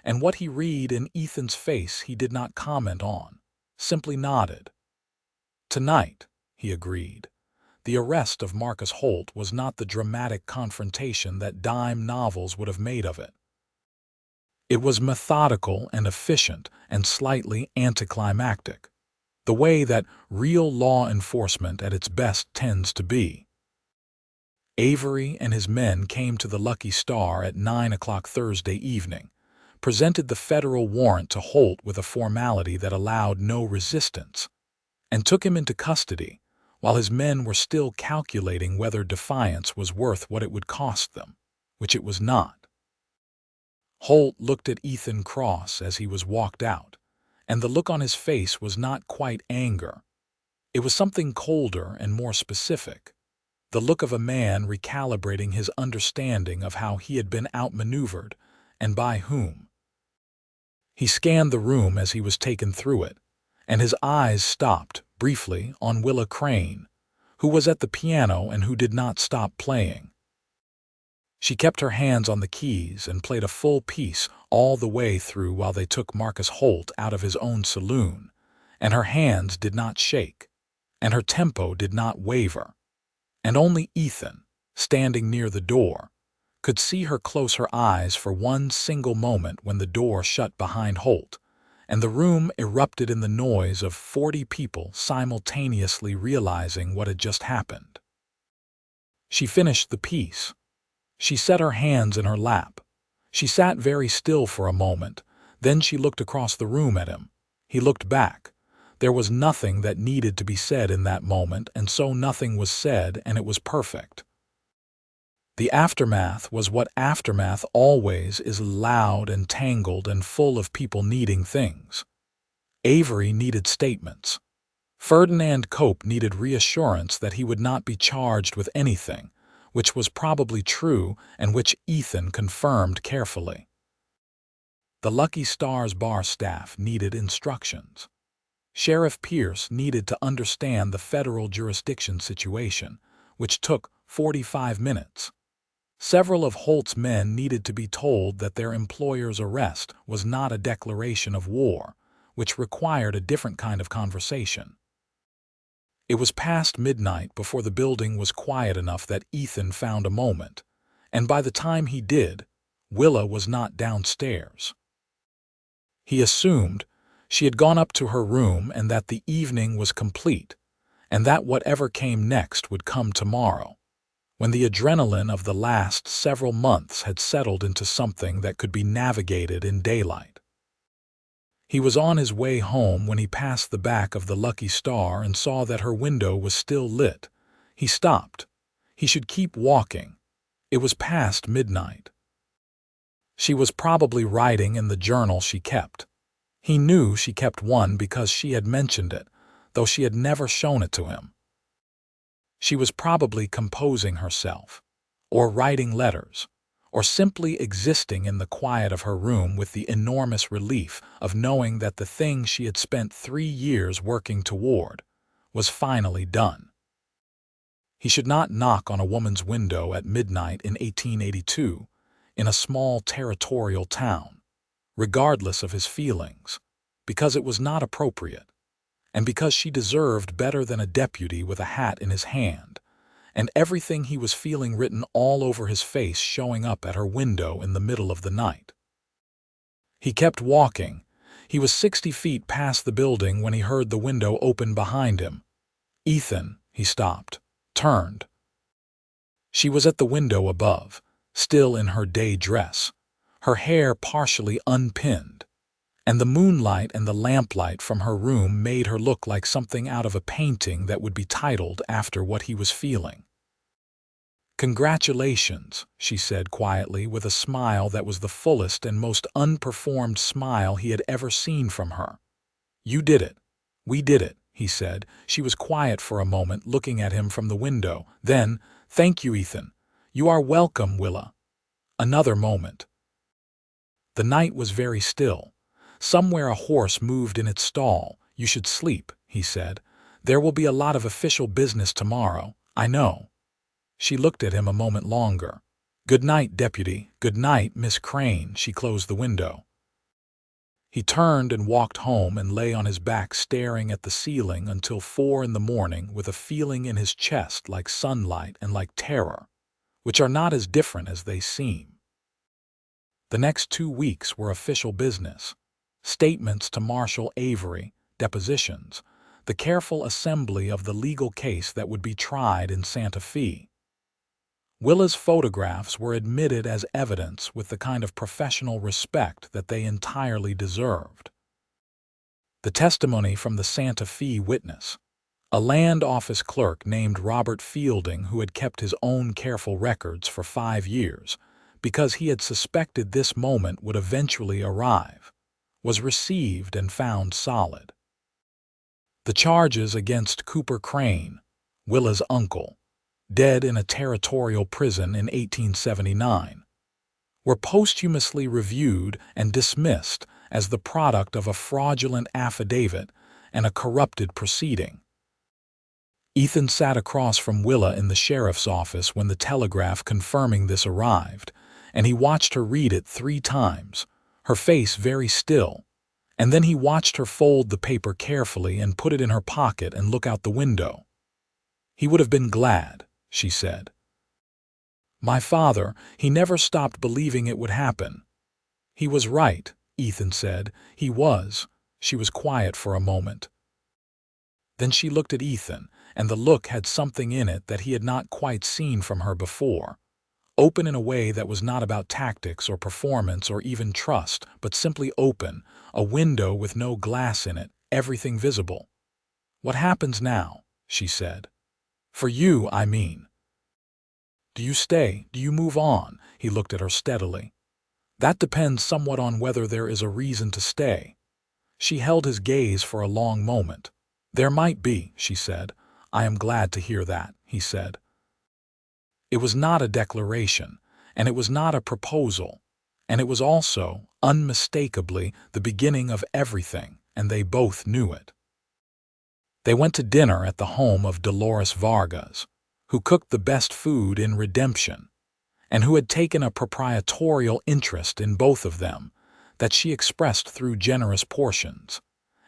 and what he read in Ethan's face he did not comment on, simply nodded. "Tonight," he agreed. The arrest of Marcus Holt was not the dramatic confrontation that dime novels would have made of it. It was methodical and efficient and slightly anticlimactic, the way that real law enforcement at its best tends to be. Avery and his men came to the Lucky Star at 9 o'clock Thursday evening, presented the federal warrant to Holt with a formality that allowed no resistance, and took him into custody while his men were still calculating whether defiance was worth what it would cost them, which it was not. Holt looked at Ethan Cross as he was walked out, and the look on his face was not quite anger. It was something colder and more specific, the look of a man recalibrating his understanding of how he had been outmaneuvered and by whom. He scanned the room as he was taken through it, and his eyes stopped, briefly, on Willa Crane, who was at the piano and who did not stop playing. She kept her hands on the keys and played a full piece all the way through while they took Marcus Holt out of his own saloon, and her hands did not shake, and her tempo did not waver, and only Ethan, standing near the door, could see her close her eyes for one single moment when the door shut behind Holt, and the room erupted in the noise of 40 people simultaneously realizing what had just happened. She finished the piece. She set her hands in her lap. She sat very still for a moment. Then she looked across the room at him. He looked back. There was nothing that needed to be said in that moment, and so nothing was said, and it was perfect. The aftermath was what aftermath always is: loud and tangled and full of people needing things. Avery needed statements. Ferdinand Cope needed reassurance that he would not be charged with anything, which was probably true and which Ethan confirmed carefully. The Lucky Star's bar staff needed instructions. Sheriff Pierce needed to understand the federal jurisdiction situation, which took 45 minutes. Several of Holt's men needed to be told that their employer's arrest was not a declaration of war, which required a different kind of conversation. It was past midnight before the building was quiet enough that Ethan found a moment, and by the time he did, Willa was not downstairs. He assumed she had gone up to her room and that the evening was complete, and that whatever came next would come tomorrow, when the adrenaline of the last several months had settled into something that could be navigated in daylight. He was on his way home when he passed the back of the Lucky Star and saw that her window was still lit. He stopped. He should keep walking. It was past midnight. She was probably writing in the journal she kept. He knew she kept one because she had mentioned it, though she had never shown it to him. She was probably composing herself, or writing letters, or simply existing in the quiet of her room with the enormous relief of knowing that the thing she had spent 3 years working toward was finally done. He should not knock on a woman's window at midnight in 1882 in a small territorial town, regardless of his feelings, because it was not appropriate, and because she deserved better than a deputy with a hat in his hand, and everything he was feeling written all over his face showing up at her window in the middle of the night. He kept walking. He was 60 feet past the building when he heard the window open behind him. "Ethan," he stopped, turned. She was at the window above, still in her day dress, her hair partially unpinned, and the moonlight and the lamplight from her room made her look like something out of a painting that would be titled after what he was feeling. "Congratulations," she said quietly, with a smile that was the fullest and most unperformed smile he had ever seen from her. "You did it. We did it," he said. She was quiet for a moment, looking at him from the window. Then, "Thank you, Ethan. You are welcome, Willa." Another moment. The night was very still. Somewhere a horse moved in its stall. "You should sleep," he said. "There will be a lot of official business tomorrow, I know." She looked at him a moment longer. "Good night, Deputy. Good night, Miss Crane." She closed the window. He turned and walked home and lay on his back staring at the ceiling until 4 in the morning with a feeling in his chest like sunlight and like terror, which are not as different as they seem. The next 2 weeks were official business. Statements to Marshal Avery, depositions, the careful assembly of the legal case that would be tried in Santa Fe. Willa's photographs were admitted as evidence with the kind of professional respect that they entirely deserved. The testimony from the Santa Fe witness, a land office clerk named Robert Fielding who had kept his own careful records for 5 years because he had suspected this moment would eventually arrive, was received and found solid. The charges against Cooper Crane, Willa's uncle, dead in a territorial prison in 1879, were posthumously reviewed and dismissed as the product of a fraudulent affidavit and a corrupted proceeding. Ethan sat across from Willa in the sheriff's office when the telegraph confirming this arrived, and he watched her read it 3 times, her face very still, and then he watched her fold the paper carefully and put it in her pocket and look out the window. "He would have been glad," she said. "My father, he never stopped believing it would happen." "He was right," Ethan said. "He was." She was quiet for a moment. Then she looked at Ethan, and the look had something in it that he had not quite seen from her before. Open in a way that was not about tactics or performance or even trust, but simply open, a window with no glass in it, everything visible. "What happens now?" she said. "For you, I mean. Do you stay? Do you move on?" He looked at her steadily. "That depends somewhat on whether there is a reason to stay." She held his gaze for a long moment. "There might be," she said. "I am glad to hear that," he said. It was not a declaration, and it was not a proposal, and it was also, unmistakably, the beginning of everything, and they both knew it. They went to dinner at the home of Dolores Vargas, who cooked the best food in Redemption, and who had taken a proprietorial interest in both of them that she expressed through generous portions,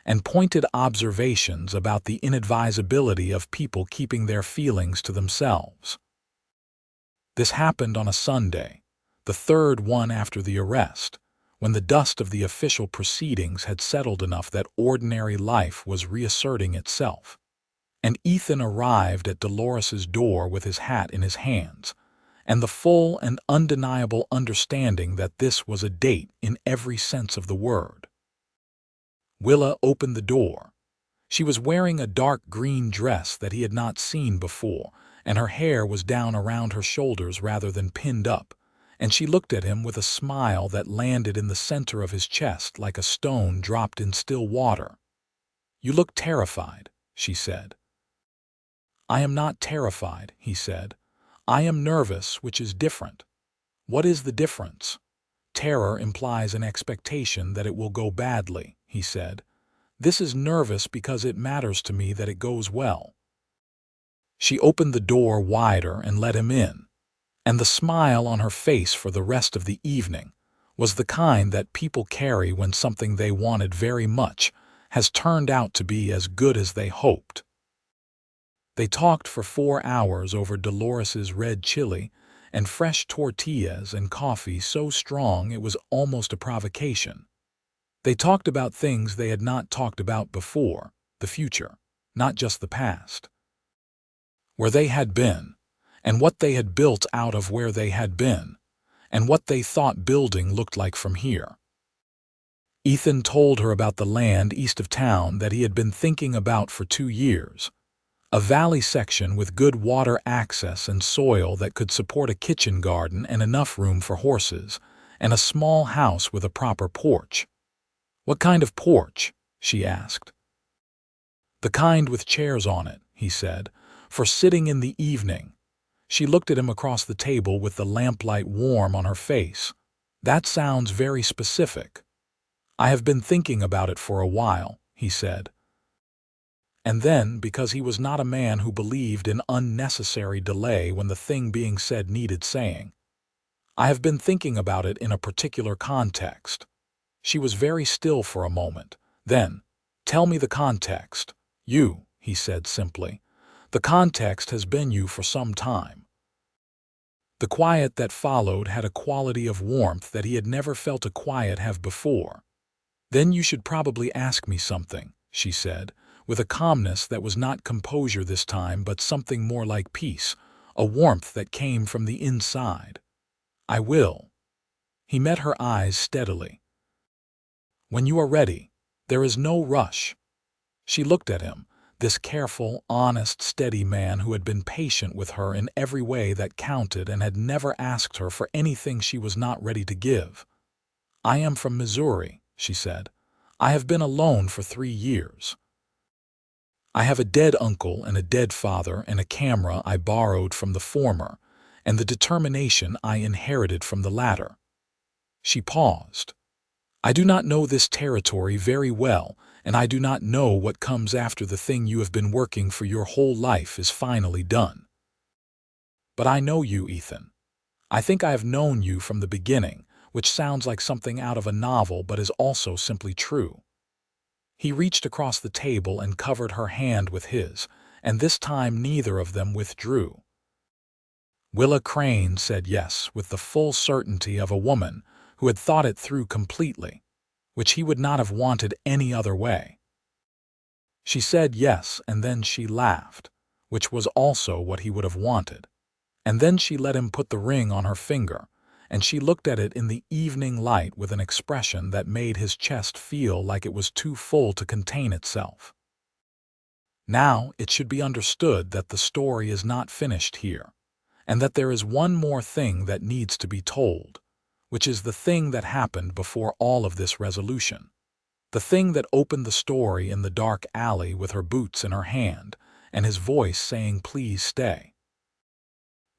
and pointed observations about the inadvisability of people keeping their feelings to themselves. This happened on a Sunday, the 3rd one after the arrest, when the dust of the official proceedings had settled enough that ordinary life was reasserting itself. And Ethan arrived at Dolores's door with his hat in his hands, and the full and undeniable understanding that this was a date in every sense of the word. Willa opened the door. She was wearing a dark green dress that he had not seen before, and her hair was down around her shoulders rather than pinned up, and she looked at him with a smile that landed in the center of his chest like a stone dropped in still water. "You look terrified," she said. "I am not terrified," he said. "I am nervous, which is different." "What is the difference?" "Terror implies an expectation that it will go badly," he said. "This is nervous because it matters to me that it goes well." She opened the door wider and let him in, and the smile on her face for the rest of the evening was the kind that people carry when something they wanted very much has turned out to be as good as they hoped. They talked for 4 hours over Dolores's red chili and fresh tortillas and coffee so strong it was almost a provocation. They talked about things they had not talked about before, the future, not just the past. Where they had been, and what they had built out of where they had been, and what they thought building looked like from here. Ethan told her about the land east of town that he had been thinking about for 2 years. A valley section with good water access and soil that could support a kitchen garden and enough room for horses, and a small house with a proper porch. "What kind of porch?" she asked. "The kind with chairs on it," he said, "for sitting in the evening." She looked at him across the table with the lamplight warm on her face. "That sounds very specific." "I have been thinking about it for a while," he said. And then, because he was not a man who believed in unnecessary delay when the thing being said needed saying, "I have been thinking about it in a particular context." She was very still for a moment. Then, "Tell me the context." "You," he said simply. "The context has been you for some time." The quiet that followed had a quality of warmth that he had never felt a quiet have before. "Then you should probably ask me something," she said, with a calmness that was not composure this time but something more like peace, a warmth that came from the inside. "I will." He met her eyes steadily. "When you are ready. There is no rush." She looked at him, this careful, honest, steady man who had been patient with her in every way that counted and had never asked her for anything she was not ready to give. "I am from Missouri," she said. "I have been alone for 3 years. I have a dead uncle and a dead father and a camera I borrowed from the former, and the determination I inherited from the latter." She paused. "I do not know this territory very well, and I do not know what comes after the thing you have been working for your whole life is finally done. But I know you, Ethan. I think I have known you from the beginning, which sounds like something out of a novel but is also simply true." He reached across the table and covered her hand with his, and this time neither of them withdrew. Willa Crane said yes with the full certainty of a woman who had thought it through completely, which he would not have wanted any other way. She said yes, and then she laughed, which was also what he would have wanted. And then she let him put the ring on her finger, and she looked at it in the evening light with an expression that made his chest feel like it was too full to contain itself. Now it should be understood that the story is not finished here, and that there is one more thing that needs to be told, which is the thing that happened before all of this resolution. The thing that opened the story in the dark alley with her boots in her hand and his voice saying, "Please stay."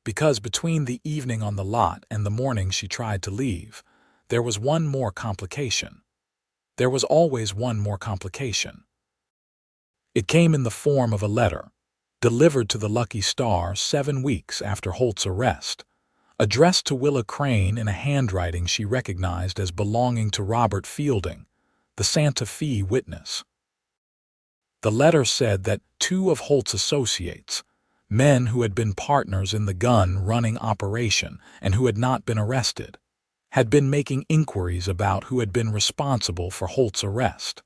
Because between the evening on the lot and the morning she tried to leave, there was one more complication. There was always one more complication. It came in the form of a letter, delivered to the Lucky Star 7 weeks after Holt's arrest, addressed to Willa Crane in a handwriting she recognized as belonging to Robert Fielding, the Santa Fe witness. The letter said that 2 of Holt's associates, men who had been partners in the gun-running operation and who had not been arrested, had been making inquiries about who had been responsible for Holt's arrest.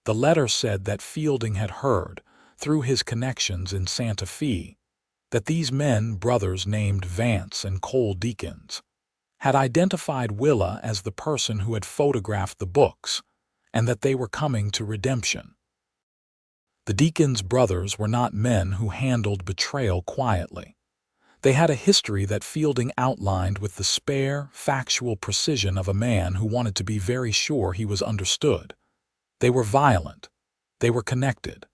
The letter said that Fielding had heard, through his connections in Santa Fe, that these men, brothers named Vance and Cole Deakins, had identified Willa as the person who had photographed the books, and that they were coming to redemption. The Deacon's brothers were not men who handled betrayal quietly. They had a history that Fielding outlined with the spare, factual precision of a man who wanted to be very sure he was understood. They were violent. They were connected.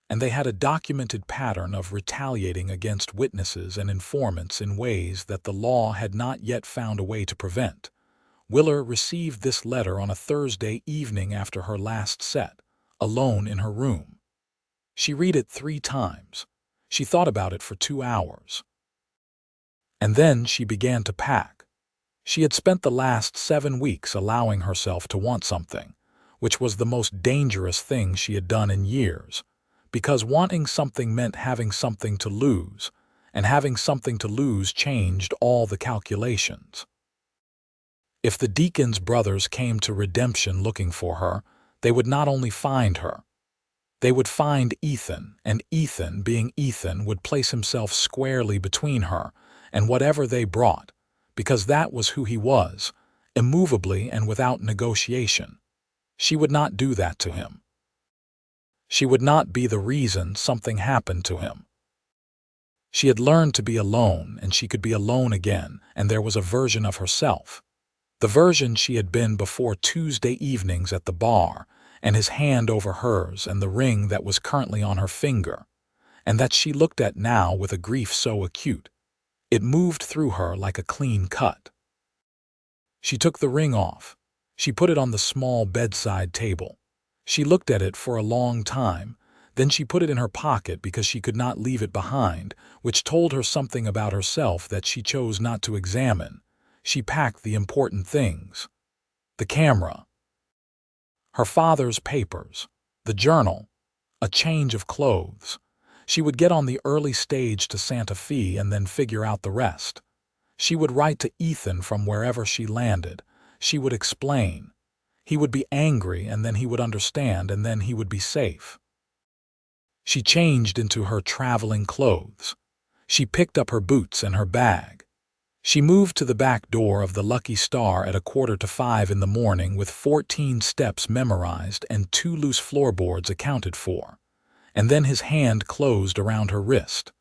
And they had a documented pattern of retaliating against witnesses and informants in ways that the law had not yet found a way to prevent. Willa received this letter on a Thursday evening after her last set, alone in her room. She read it 3 times. She thought about it for 2 hours. And then she began to pack. She had spent the last 7 weeks allowing herself to want something, which was the most dangerous thing she had done in years, because wanting something meant having something to lose, and having something to lose changed all the calculations. If the Deacon's brothers came to redemption looking for her, they would not only find her. They would find Ethan, and Ethan, being Ethan, would place himself squarely between her and whatever they brought, because that was who he was, immovably and without negotiation. She would not do that to him. She would not be the reason something happened to him. She had learned to be alone, and she could be alone again, and there was a version of herself. The version she had been before Tuesday evenings at the bar, and his hand over hers and the ring that was currently on her finger, and that she looked at now with a grief so acute. It moved through her like a clean cut. She took the ring off. She put it on the small bedside table. She looked at it for a long time, then she put it in her pocket because she could not leave it behind, which told her something about herself that she chose not to examine. She packed the important things. The camera, her father's papers, the journal, a change of clothes. She would get on the early stage to Santa Fe and then figure out the rest. She would write to Ethan from wherever she landed. She would explain. He would be angry, and then he would understand, and then he would be safe. She changed into her traveling clothes. She picked up her boots and her bag. She moved to the back door of the Lucky Star at 4:45 in the morning with 14 steps memorized and 2 loose floorboards accounted for, and then his hand closed around her wrist.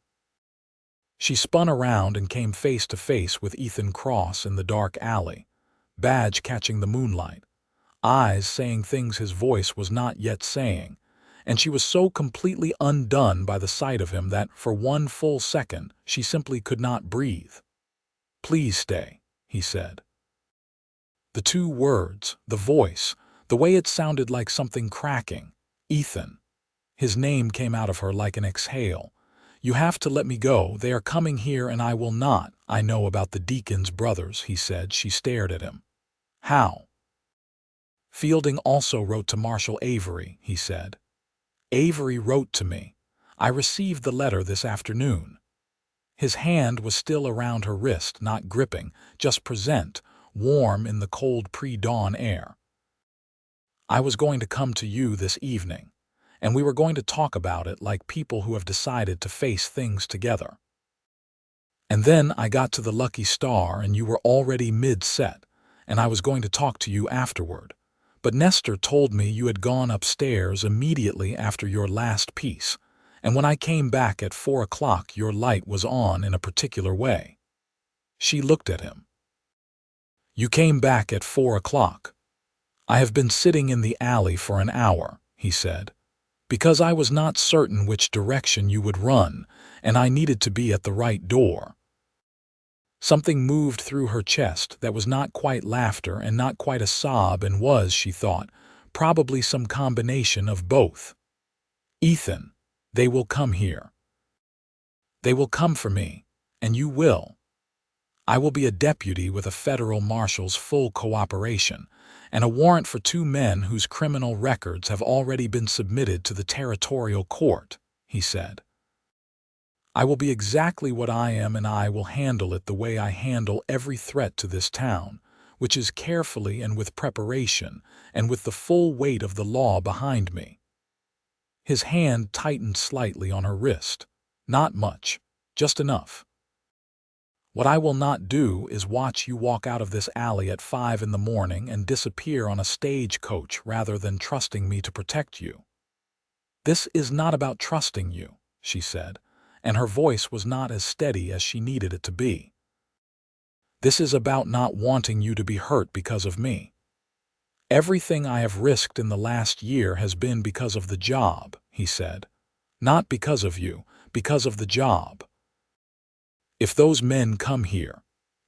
She spun around and came face to face with Ethan Cross in the dark alley, badge catching the moonlight, eyes saying things his voice was not yet saying, and she was so completely undone by the sight of him that, for 1 full second, she simply could not breathe. "Please stay," he said. The 2 words, the voice, the way it sounded like something cracking. Ethan. His name came out of her like an exhale. "You have to let me go. They are coming here and I will not. I know about the Deacon's brothers," he said. She stared at him. "How?" "Fielding also wrote to Marshal Avery," he said. "Avery wrote to me. I received the letter this afternoon." His hand was still around her wrist, not gripping, just present, warm in the cold pre-dawn air. "I was going to come to you this evening, and we were going to talk about it like people who have decided to face things together. And then I got to the Lucky Star and you were already mid-set, and I was going to talk to you afterward. But Nestor told me you had gone upstairs immediately after your last piece, and when I came back at 4 o'clock your light was on in a particular way." She looked at him. "You came back at 4 o'clock. I have been sitting in the alley for an hour," he said, "because I was not certain which direction you would run, and I needed to be at the right door." Something moved through her chest that was not quite laughter and not quite a sob, and was, she thought, probably some combination of both. "Ethan, they will come here. They will come for me, and you will. I will be a deputy with a federal marshal's full cooperation, and a warrant for 2 men whose criminal records have already been submitted to the territorial court," he said. "I will be exactly what I am, and I will handle it the way I handle every threat to this town, which is carefully and with preparation, and with the full weight of the law behind me." His hand tightened slightly on her wrist. "Not much, just enough. What I will not do is watch you walk out of this alley at 5 in the morning and disappear on a stagecoach rather than trusting me to protect you." "This is not about trusting you," she said, and her voice was not as steady as she needed it to be. "This is about not wanting you to be hurt because of me. Everything I have risked in the last year has been because of the job," he said. "Not because of you, because of the job. If those men come here,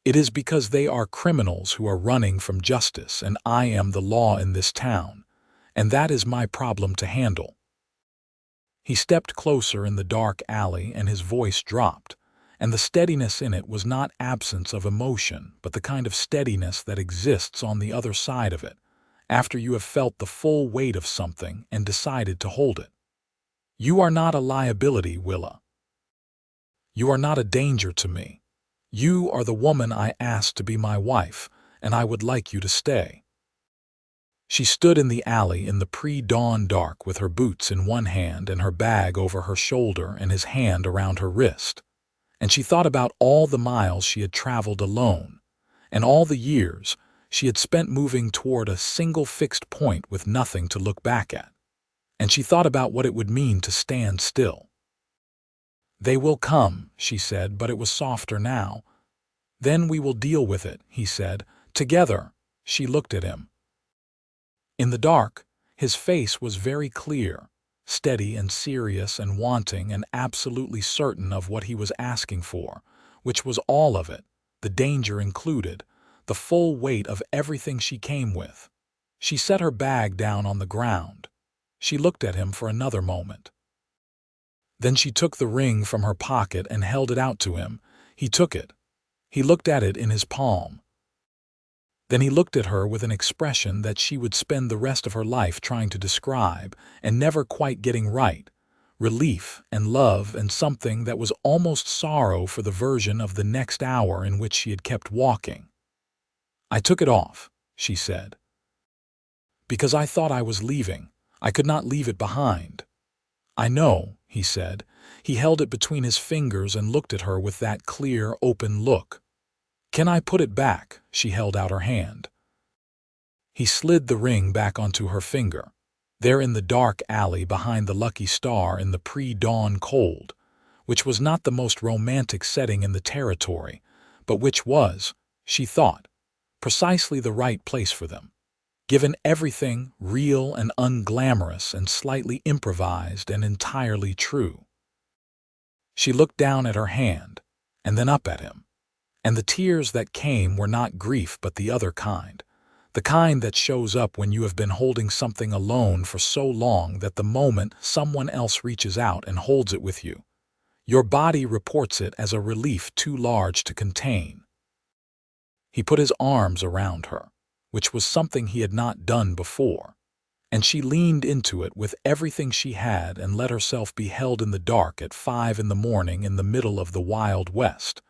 it is because they are criminals who are running from justice, and I am the law in this town, and that is my problem to handle." He stepped closer in the dark alley and his voice dropped, and the steadiness in it was not absence of emotion, but the kind of steadiness that exists on the other side of it, after you have felt the full weight of something and decided to hold it. "You are not a liability, Willa. You are not a danger to me. You are the woman I asked to be my wife, and I would like you to stay." She stood in the alley in the pre-dawn dark with her boots in one hand and her bag over her shoulder and his hand around her wrist. And she thought about all the miles she had traveled alone, and all the years she had spent moving toward a single fixed point with nothing to look back at. And she thought about what it would mean to stand still. "They will come," she said, but it was softer now. "Then we will deal with it," he said. "Together." She looked at him. In the dark, his face was very clear, steady and serious and wanting and absolutely certain of what he was asking for, which was all of it, the danger included, the full weight of everything she came with. She set her bag down on the ground. She looked at him for another moment. Then she took the ring from her pocket and held it out to him. He took it. He looked at it in his palm. Then he looked at her with an expression that she would spend the rest of her life trying to describe and never quite getting right. Relief and love and something that was almost sorrow for the version of the next hour in which she had kept walking. "I took it off," she said, "because I thought I was leaving. I could not leave it behind." "I know," he said. He held it between his fingers and looked at her with that clear, open look. "Can I put it back?" She held out her hand. He slid the ring back onto her finger, there in the dark alley behind the Lucky Star in the pre-dawn cold, which was not the most romantic setting in the territory, but which was, she thought, precisely the right place for them, given everything real and unglamorous and slightly improvised and entirely true. She looked down at her hand, and then up at him. And the tears that came were not grief but the other kind, the kind that shows up when you have been holding something alone for so long that the moment someone else reaches out and holds it with you, your body reports it as a relief too large to contain. He put his arms around her, which was something he had not done before, and she leaned into it with everything she had and let herself be held in the dark at 5 in the morning in the middle of the Wild West,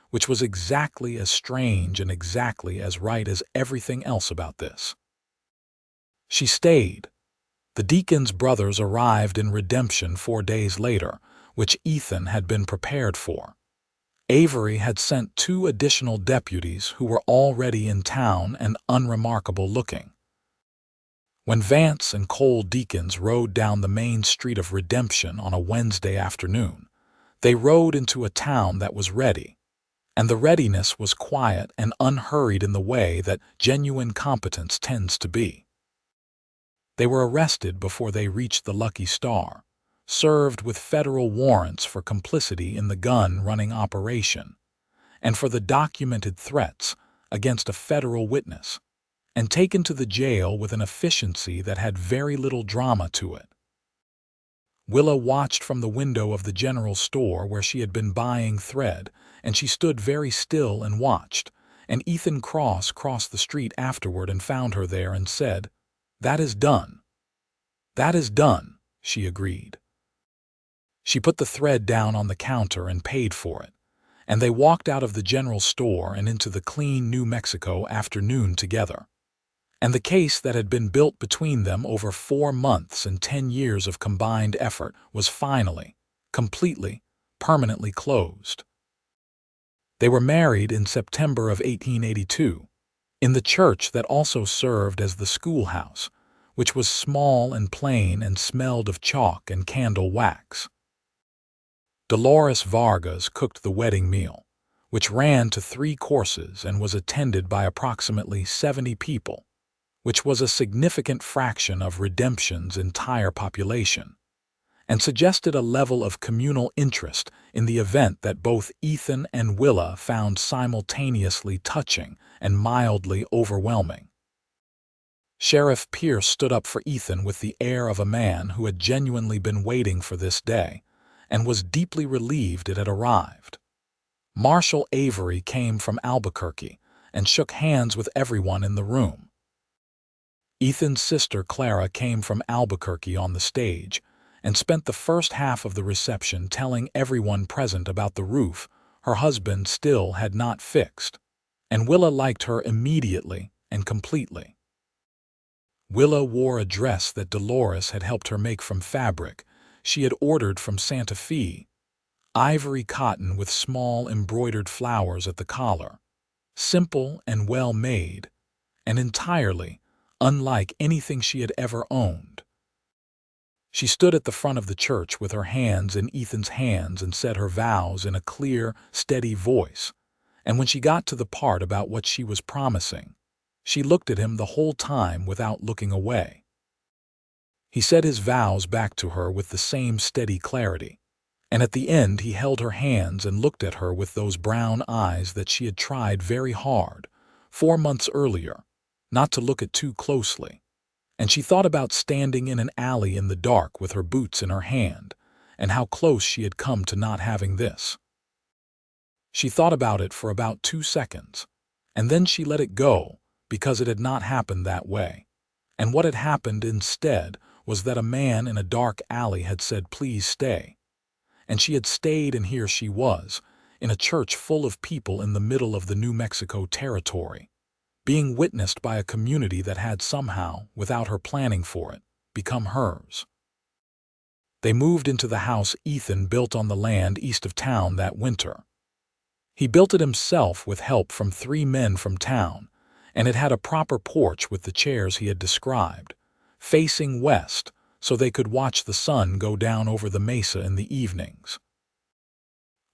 which was exactly as strange and exactly as right as everything else about this. She stayed. The deacon's brothers arrived in Redemption 4 days later, which Ethan had been prepared for. Avery had sent 2 additional deputies who were already in town and unremarkable looking. When Vance and Cole Deacons rode down the main street of Redemption on a Wednesday afternoon, they rode into a town that was ready. And the readiness was quiet and unhurried in the way that genuine competence tends to be. They were arrested before they reached the Lucky Star, served with federal warrants for complicity in the gun-running operation, and for the documented threats against a federal witness, and taken to the jail with an efficiency that had very little drama to it. Willa watched from the window of the general store where she had been buying thread, and she stood very still and watched, and Ethan crossed the street afterward and found her there and said, "That is done." "That is done," she agreed. She put the thread down on the counter and paid for it, and they walked out of the general store and into the clean New Mexico afternoon together. And the case that had been built between them over 4 months and 10 years of combined effort was finally, completely, permanently closed. They were married in September of 1882, in the church that also served as the schoolhouse, which was small and plain and smelled of chalk and candle wax. Dolores Vargas cooked the wedding meal, which ran to 3 courses and was attended by approximately 70 people, which was a significant fraction of Redemption's entire population, and suggested a level of communal interest in the event that both Ethan and Willa found simultaneously touching and mildly overwhelming. Sheriff Pierce stood up for Ethan with the air of a man who had genuinely been waiting for this day and was deeply relieved it had arrived. Marshal Avery came from Albuquerque and shook hands with everyone in the room. Ethan's sister Clara came from Albuquerque on the stage and spent the first half of the reception telling everyone present about the roof her husband still had not fixed, and Willa liked her immediately and completely. Willa wore a dress that Dolores had helped her make from fabric she had ordered from Santa Fe, ivory cotton with small embroidered flowers at the collar, simple and well made, and entirely unlike anything she had ever owned. She stood at the front of the church with her hands in Ethan's hands and said her vows in a clear, steady voice, and when she got to the part about what she was promising, she looked at him the whole time without looking away. He said his vows back to her with the same steady clarity, and at the end he held her hands and looked at her with those brown eyes that she had tried very hard, 4 months earlier, not to look at too closely, and she thought about standing in an alley in the dark with her boots in her hand, and how close she had come to not having this. She thought about it for about 2 seconds, and then she let it go because it had not happened that way, and what had happened instead was that a man in a dark alley had said, "Please stay," and she had stayed, and here she was, in a church full of people in the middle of the New Mexico territory, being witnessed by a community that had somehow, without her planning for it, become hers. They moved into the house Ethan built on the land east of town that winter. He built it himself with help from 3 men from town, and it had a proper porch with the chairs he had described, facing west so they could watch the sun go down over the mesa in the evenings.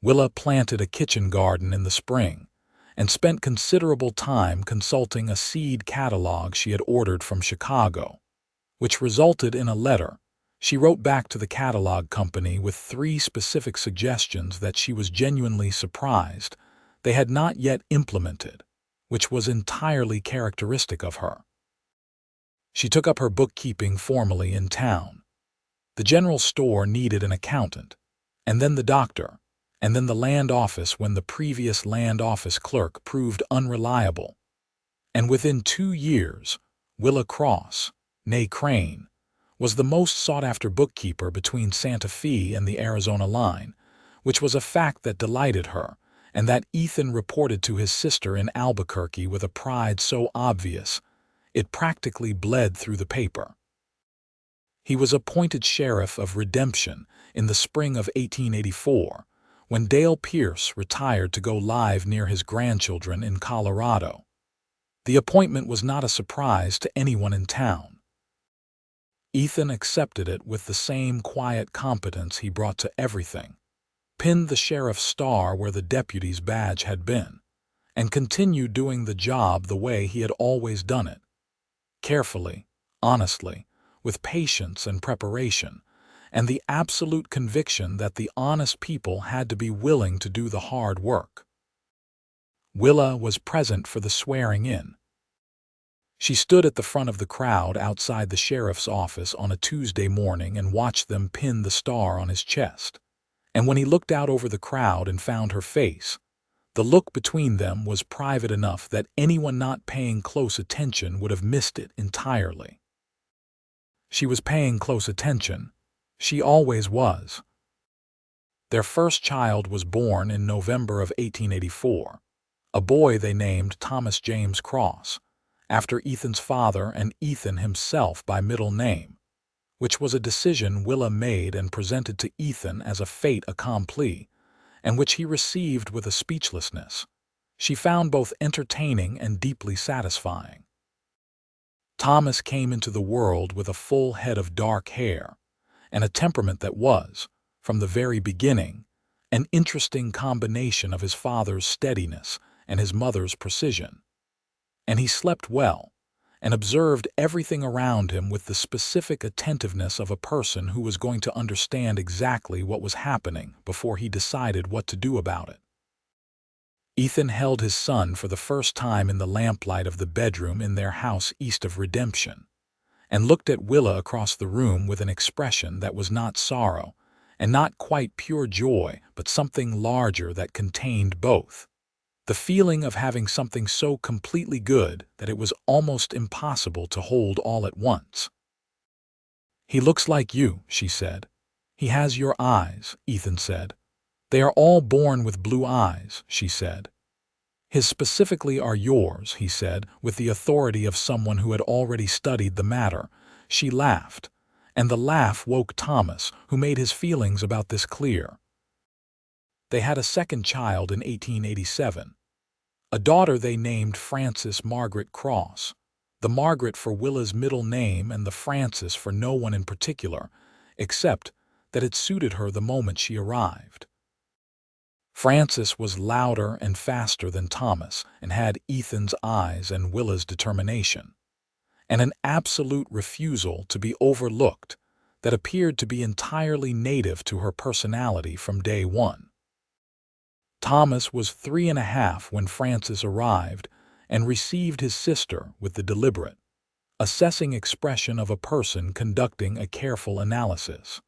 Willa planted a kitchen garden in the spring and spent considerable time consulting a seed catalog she had ordered from Chicago, which resulted in a letter she wrote back to the catalog company with 3 specific suggestions that she was genuinely surprised they had not yet implemented, which was entirely characteristic of her. She took up her bookkeeping formally in town. The general store needed an accountant, and then the doctor, and then the land office when the previous land office clerk proved unreliable. And within 2 years, Willa Crane, was the most sought-after bookkeeper between Santa Fe and the Arizona line, which was a fact that delighted her, and that Ethan reported to his sister in Albuquerque with a pride so obvious it practically bled through the paper. He was appointed sheriff of Redemption in the spring of 1884, when Dale Pierce retired to go live near his grandchildren in Colorado. The appointment was not a surprise to anyone in town. Ethan accepted it with the same quiet competence he brought to everything, pinned the sheriff's star where the deputy's badge had been, and continued doing the job the way he had always done it. Carefully, honestly, with patience and preparation, and the absolute conviction that the honest people had to be willing to do the hard work. Willa was present for the swearing-in. She stood at the front of the crowd outside the sheriff's office on a Tuesday morning and watched them pin the star on his chest. And when he looked out over the crowd and found her face, the look between them was private enough that anyone not paying close attention would have missed it entirely. She was paying close attention. She always was. Their first child was born in November of 1884, a boy they named Thomas James Cross, after Ethan's father and Ethan himself by middle name, which was a decision Willa made and presented to Ethan as a fait accompli, and which he received with a speechlessness she found both entertaining and deeply satisfying. Thomas came into the world with a full head of dark hair and a temperament that was, from the very beginning, an interesting combination of his father's steadiness and his mother's precision. And he slept well and observed everything around him with the specific attentiveness of a person who was going to understand exactly what was happening before he decided what to do about it. Ethan held his son for the first time in the lamplight of the bedroom in their house east of Redemption, and looked at Willa across the room with an expression that was not sorrow, and not quite pure joy, but something larger that contained both. The feeling of having something so completely good that it was almost impossible to hold all at once. "He looks like you," she said. "He has your eyes," Ethan said. "They are all born with blue eyes," she said. "His specifically are yours," he said, with the authority of someone who had already studied the matter. She laughed, and the laugh woke Thomas, who made his feelings about this clear. They had a second child in 1887, a daughter they named Frances Margaret Cross, the Margaret for Willa's middle name and the Frances for no one in particular, except that it suited her the moment she arrived. Frances was louder and faster than Thomas and had Ethan's eyes and Willa's determination, and an absolute refusal to be overlooked that appeared to be entirely native to her personality from day one. Thomas was 3.5 when Frances arrived and received his sister with the deliberate, assessing expression of a person conducting a careful analysis.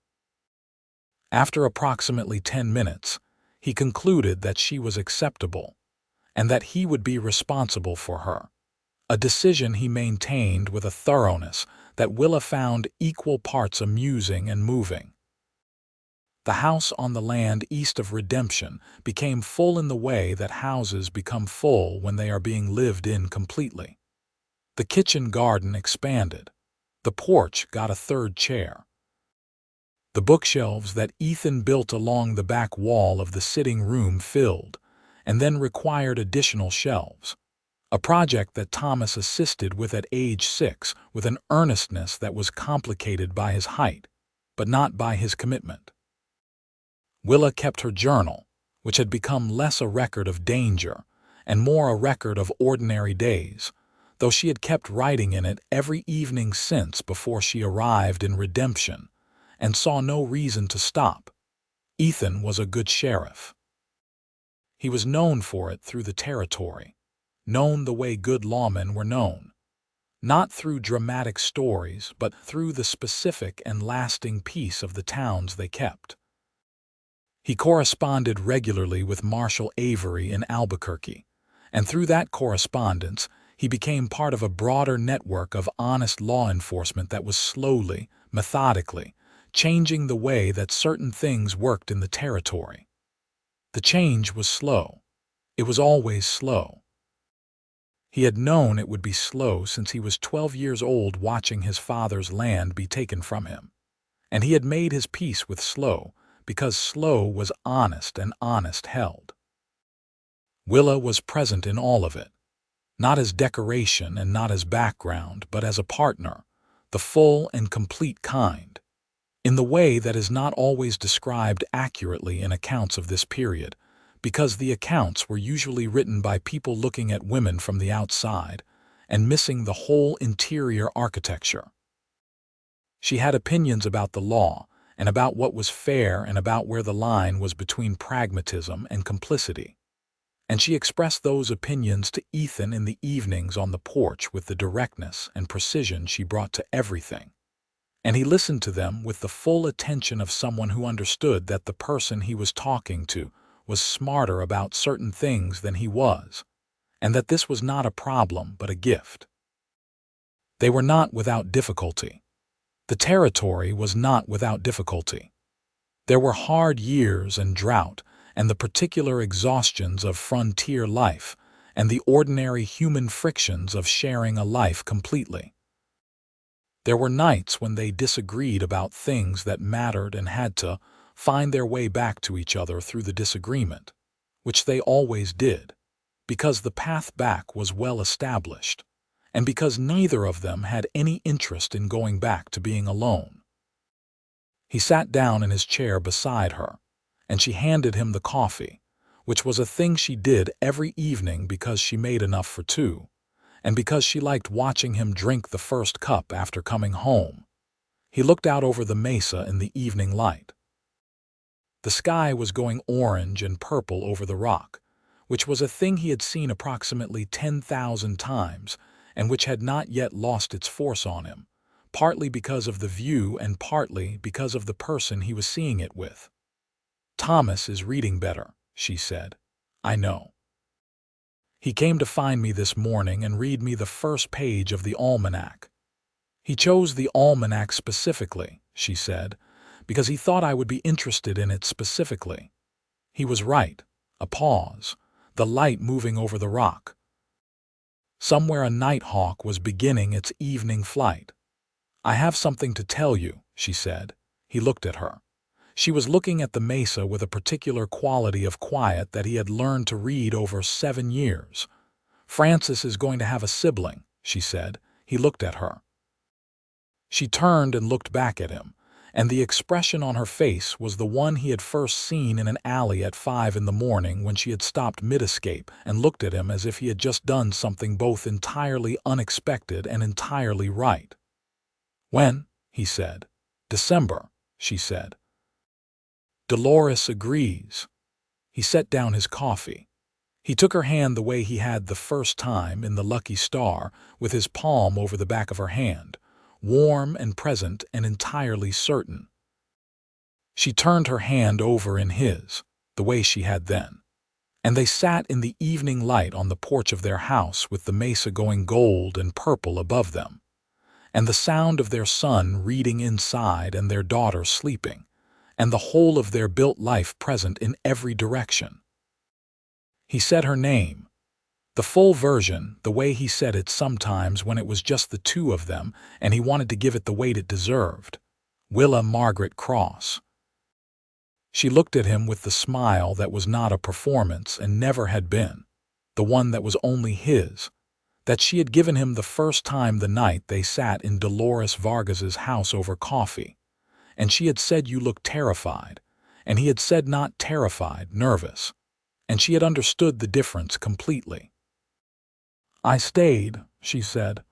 After approximately 10 minutes, he concluded that she was acceptable and that he would be responsible for her, a decision he maintained with a thoroughness that Willa found equal parts amusing and moving. The house on the land east of Redemption became full in the way that houses become full when they are being lived in completely. The kitchen garden expanded. The porch got a third chair. The bookshelves that Ethan built along the back wall of the sitting room filled, and then required additional shelves, a project that Thomas assisted with at age 6 with an earnestness that was complicated by his height, but not by his commitment. Willa kept her journal, which had become less a record of danger and more a record of ordinary days, though she had kept writing in it every evening since before she arrived in Redemption, and saw no reason to stop. Ethan was a good sheriff. He was known for it through the territory, known the way good lawmen were known, not through dramatic stories, but through the specific and lasting peace of the towns they kept. He corresponded regularly with Marshal Avery in Albuquerque, and through that correspondence, he became part of a broader network of honest law enforcement that was slowly, methodically, changing the way that certain things worked in the territory. The change was slow. It was always slow. He had known it would be slow since he was 12 years old watching his father's land be taken from him, and he had made his peace with slow, because slow was honest and honest held. Willa was present in all of it, not as decoration and not as background, but as a partner, the full and complete kind, in the way that is not always described accurately in accounts of this period, because the accounts were usually written by people looking at women from the outside and missing the whole interior architecture. She had opinions about the law, and about what was fair and about where the line was between pragmatism and complicity. And she expressed those opinions to Ethan in the evenings on the porch with the directness and precision she brought to everything. And he listened to them with the full attention of someone who understood that the person he was talking to was smarter about certain things than he was, and that this was not a problem but a gift. They were not without difficulty. The territory was not without difficulty. There were hard years and drought, and the particular exhaustions of frontier life, and the ordinary human frictions of sharing a life completely. There were nights when they disagreed about things that mattered and had to find their way back to each other through the disagreement, which they always did, because the path back was well established, and because neither of them had any interest in going back to being alone. He sat down in his chair beside her, and she handed him the coffee, which was a thing she did every evening because she made enough for two, and because she liked watching him drink the first cup after coming home. He looked out over the mesa in the evening light. The sky was going orange and purple over the rock, which was a thing he had seen approximately 10,000 times and which had not yet lost its force on him, partly because of the view and partly because of the person he was seeing it with. "Thomas is reading better," she said. "I know. He came to find me this morning and read me the first page of the almanac. He chose the almanac specifically," she said, "because he thought I would be interested in it specifically." He was right. A pause, the light moving over the rock. Somewhere a nighthawk was beginning its evening flight. "I have something to tell you," she said. He looked at her. She was looking at the mesa with a particular quality of quiet that he had learned to read over 7 years. "Francis is going to have a sibling," she said. He looked at her. She turned and looked back at him, and the expression on her face was the one he had first seen in an alley at 5 in the morning when she had stopped mid-escape and looked at him as if he had just done something both entirely unexpected and entirely right. "When?" he said. "December," she said. "Dolores agrees." He set down his coffee. He took her hand the way he had the first time in the Lucky Star, with his palm over the back of her hand, warm and present and entirely certain. She turned her hand over in his, the way she had then, and they sat in the evening light on the porch of their house with the mesa going gold and purple above them, and the sound of their son reading inside and their daughter sleeping, and the whole of their built life present in every direction. He said her name, the full version, the way he said it sometimes when it was just the two of them and he wanted to give it the weight it deserved. Willa Margaret Cross. She looked at him with the smile that was not a performance and never had been, the one that was only his, that she had given him the first time the night they sat in Dolores Vargas's house over coffee, and she had said, "You look terrified," and he had said not terrified, nervous, and she had understood the difference completely. "I stayed," she said.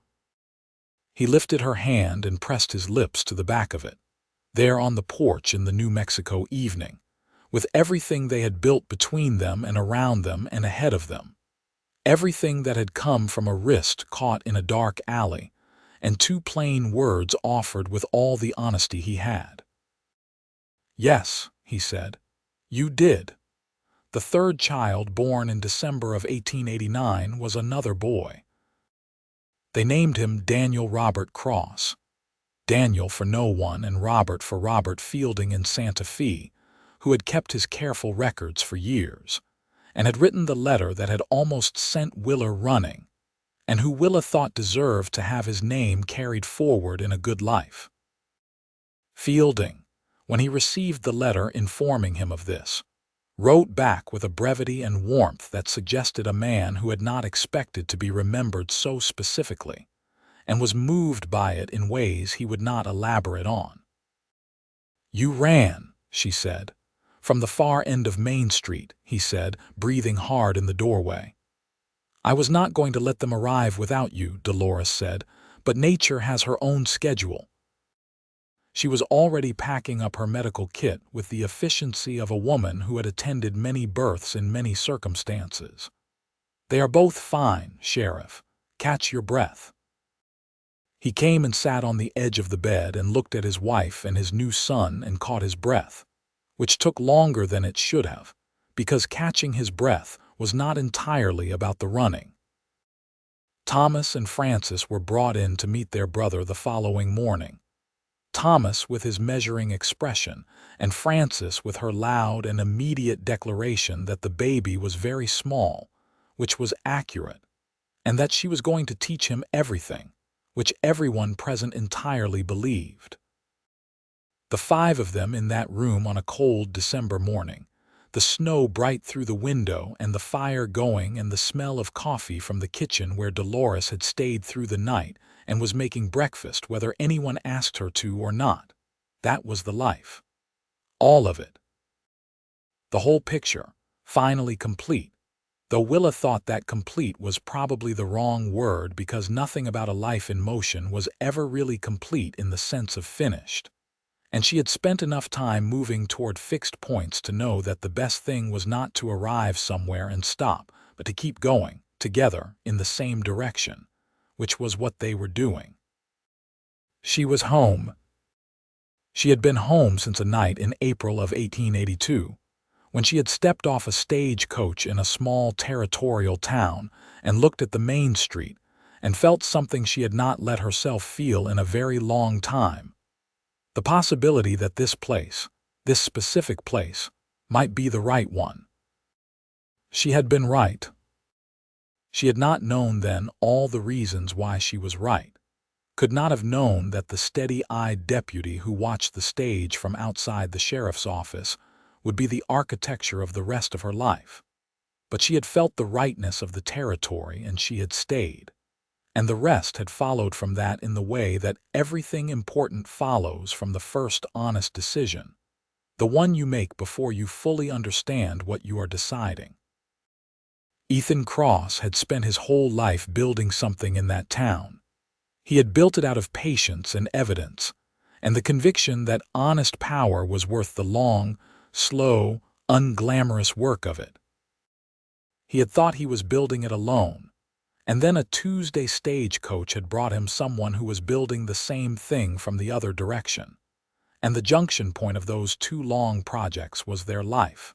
He lifted her hand and pressed his lips to the back of it, there on the porch in the New Mexico evening, with everything they had built between them and around them and ahead of them, everything that had come from a wrist caught in a dark alley, and 2 plain words offered with all the honesty he had. "Yes," he said, "you did." The 3rd child, born in December of 1889, was another boy. They named him Daniel Robert Cross. Daniel for no one and Robert for Robert Fielding in Santa Fe, who had kept his careful records for years, and had written the letter that had almost sent Willa running, and who Willa thought deserved to have his name carried forward in a good life. Fielding, when he received the letter informing him of this, wrote back with a brevity and warmth that suggested a man who had not expected to be remembered so specifically, and was moved by it in ways he would not elaborate on. "You ran," she said. "From the far end of Main Street," he said, breathing hard in the doorway. "I was not going to let them arrive without you," Dolores said, "but nature has her own schedule." She was already packing up her medical kit with the efficiency of a woman who had attended many births in many circumstances. "They are both fine, Sheriff. Catch your breath." He came and sat on the edge of the bed and looked at his wife and his new son and caught his breath, which took longer than it should have, because catching his breath was not entirely about the running. Thomas and Francis were brought in to meet their brother the following morning. Thomas with his measuring expression, and Francis with her loud and immediate declaration that the baby was very small, which was accurate, and that she was going to teach him everything, which everyone present entirely believed. The 5 of them in that room on a cold December morning, the snow bright through the window and the fire going and the smell of coffee from the kitchen where Dolores had stayed through the night and was making breakfast whether anyone asked her to or not. That was the life. All of it. The whole picture, finally complete, though Willa thought that complete was probably the wrong word because nothing about a life in motion was ever really complete in the sense of finished. And she had spent enough time moving toward fixed points to know that the best thing was not to arrive somewhere and stop, but to keep going, together, in the same direction, which was what they were doing. She was home. She had been home since a night in April of 1882, when she had stepped off a stagecoach in a small territorial town and looked at the main street and felt something she had not let herself feel in a very long time. The possibility that this place, this specific place, might be the right one. She had been right. She had not known then all the reasons why she was right, could not have known that the steady-eyed deputy who watched the stage from outside the sheriff's office would be the architecture of the rest of her life. But she had felt the rightness of the territory and she had stayed. And the rest had followed from that in the way that everything important follows from the first honest decision, the one you make before you fully understand what you are deciding. Ethan Cross had spent his whole life building something in that town. He had built it out of patience and evidence, and the conviction that honest power was worth the long, slow, unglamorous work of it. He had thought he was building it alone, and then a Tuesday stagecoach had brought him someone who was building the same thing from the other direction, and the junction point of those two long projects was their life,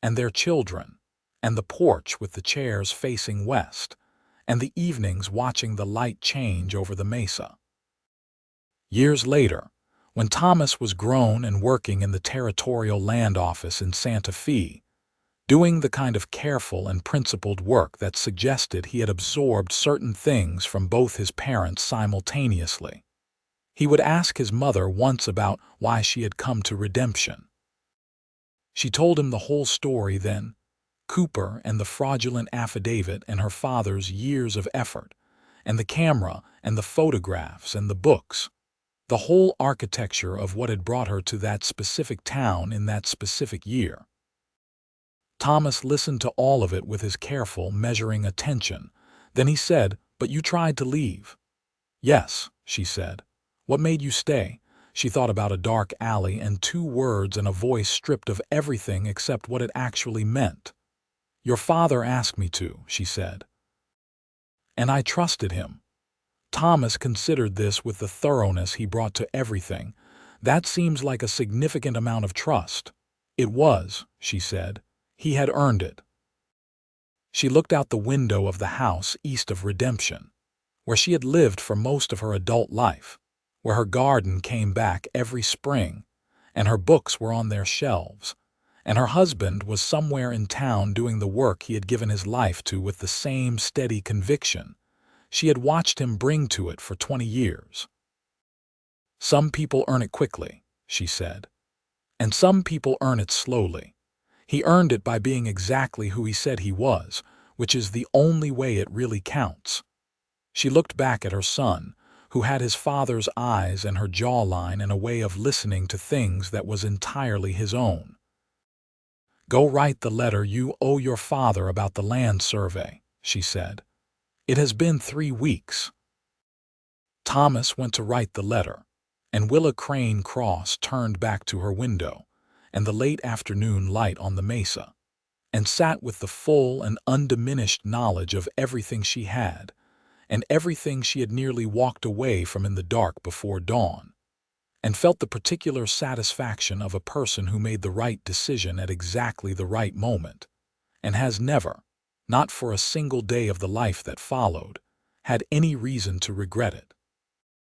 and their children, and the porch with the chairs facing west, and the evenings watching the light change over the mesa. Years later, when Thomas was grown and working in the territorial land office in Santa Fe, doing the kind of careful and principled work that suggested he had absorbed certain things from both his parents simultaneously, he would ask his mother once about why she had come to redemption. She told him the whole story then, Cooper and the fraudulent affidavit and her father's years of effort, and the camera and the photographs and the books, the whole architecture of what had brought her to that specific town in that specific year. Thomas listened to all of it with his careful, measuring attention. Then he said, "But you tried to leave." "Yes," she said. "What made you stay?" She thought about a dark alley and two words and a voice stripped of everything except what it actually meant. "Your father asked me to," she said. "And I trusted him." Thomas considered this with the thoroughness he brought to everything. "That seems like a significant amount of trust." "It was," she said. "He had earned it." She looked out the window of the house east of Redemption, where she had lived for most of her adult life, where her garden came back every spring, and her books were on their shelves, and her husband was somewhere in town doing the work he had given his life to with the same steady conviction she had watched him bring to it for 20 years. "Some people earn it quickly," she said, "and some people earn it slowly. He earned it by being exactly who he said he was, which is the only way it really counts." She looked back at her son, who had his father's eyes and her jawline and a way of listening to things that was entirely his own. "Go write the letter you owe your father about the land survey," she said. "It has been 3 weeks." Thomas went to write the letter, and Willa Crane Cross turned back to her window and the late afternoon light on the mesa, and sat with the full and undiminished knowledge of everything she had, and everything she had nearly walked away from in the dark before dawn, and felt the particular satisfaction of a person who made the right decision at exactly the right moment, and has never, not for a single day of the life that followed, had any reason to regret it.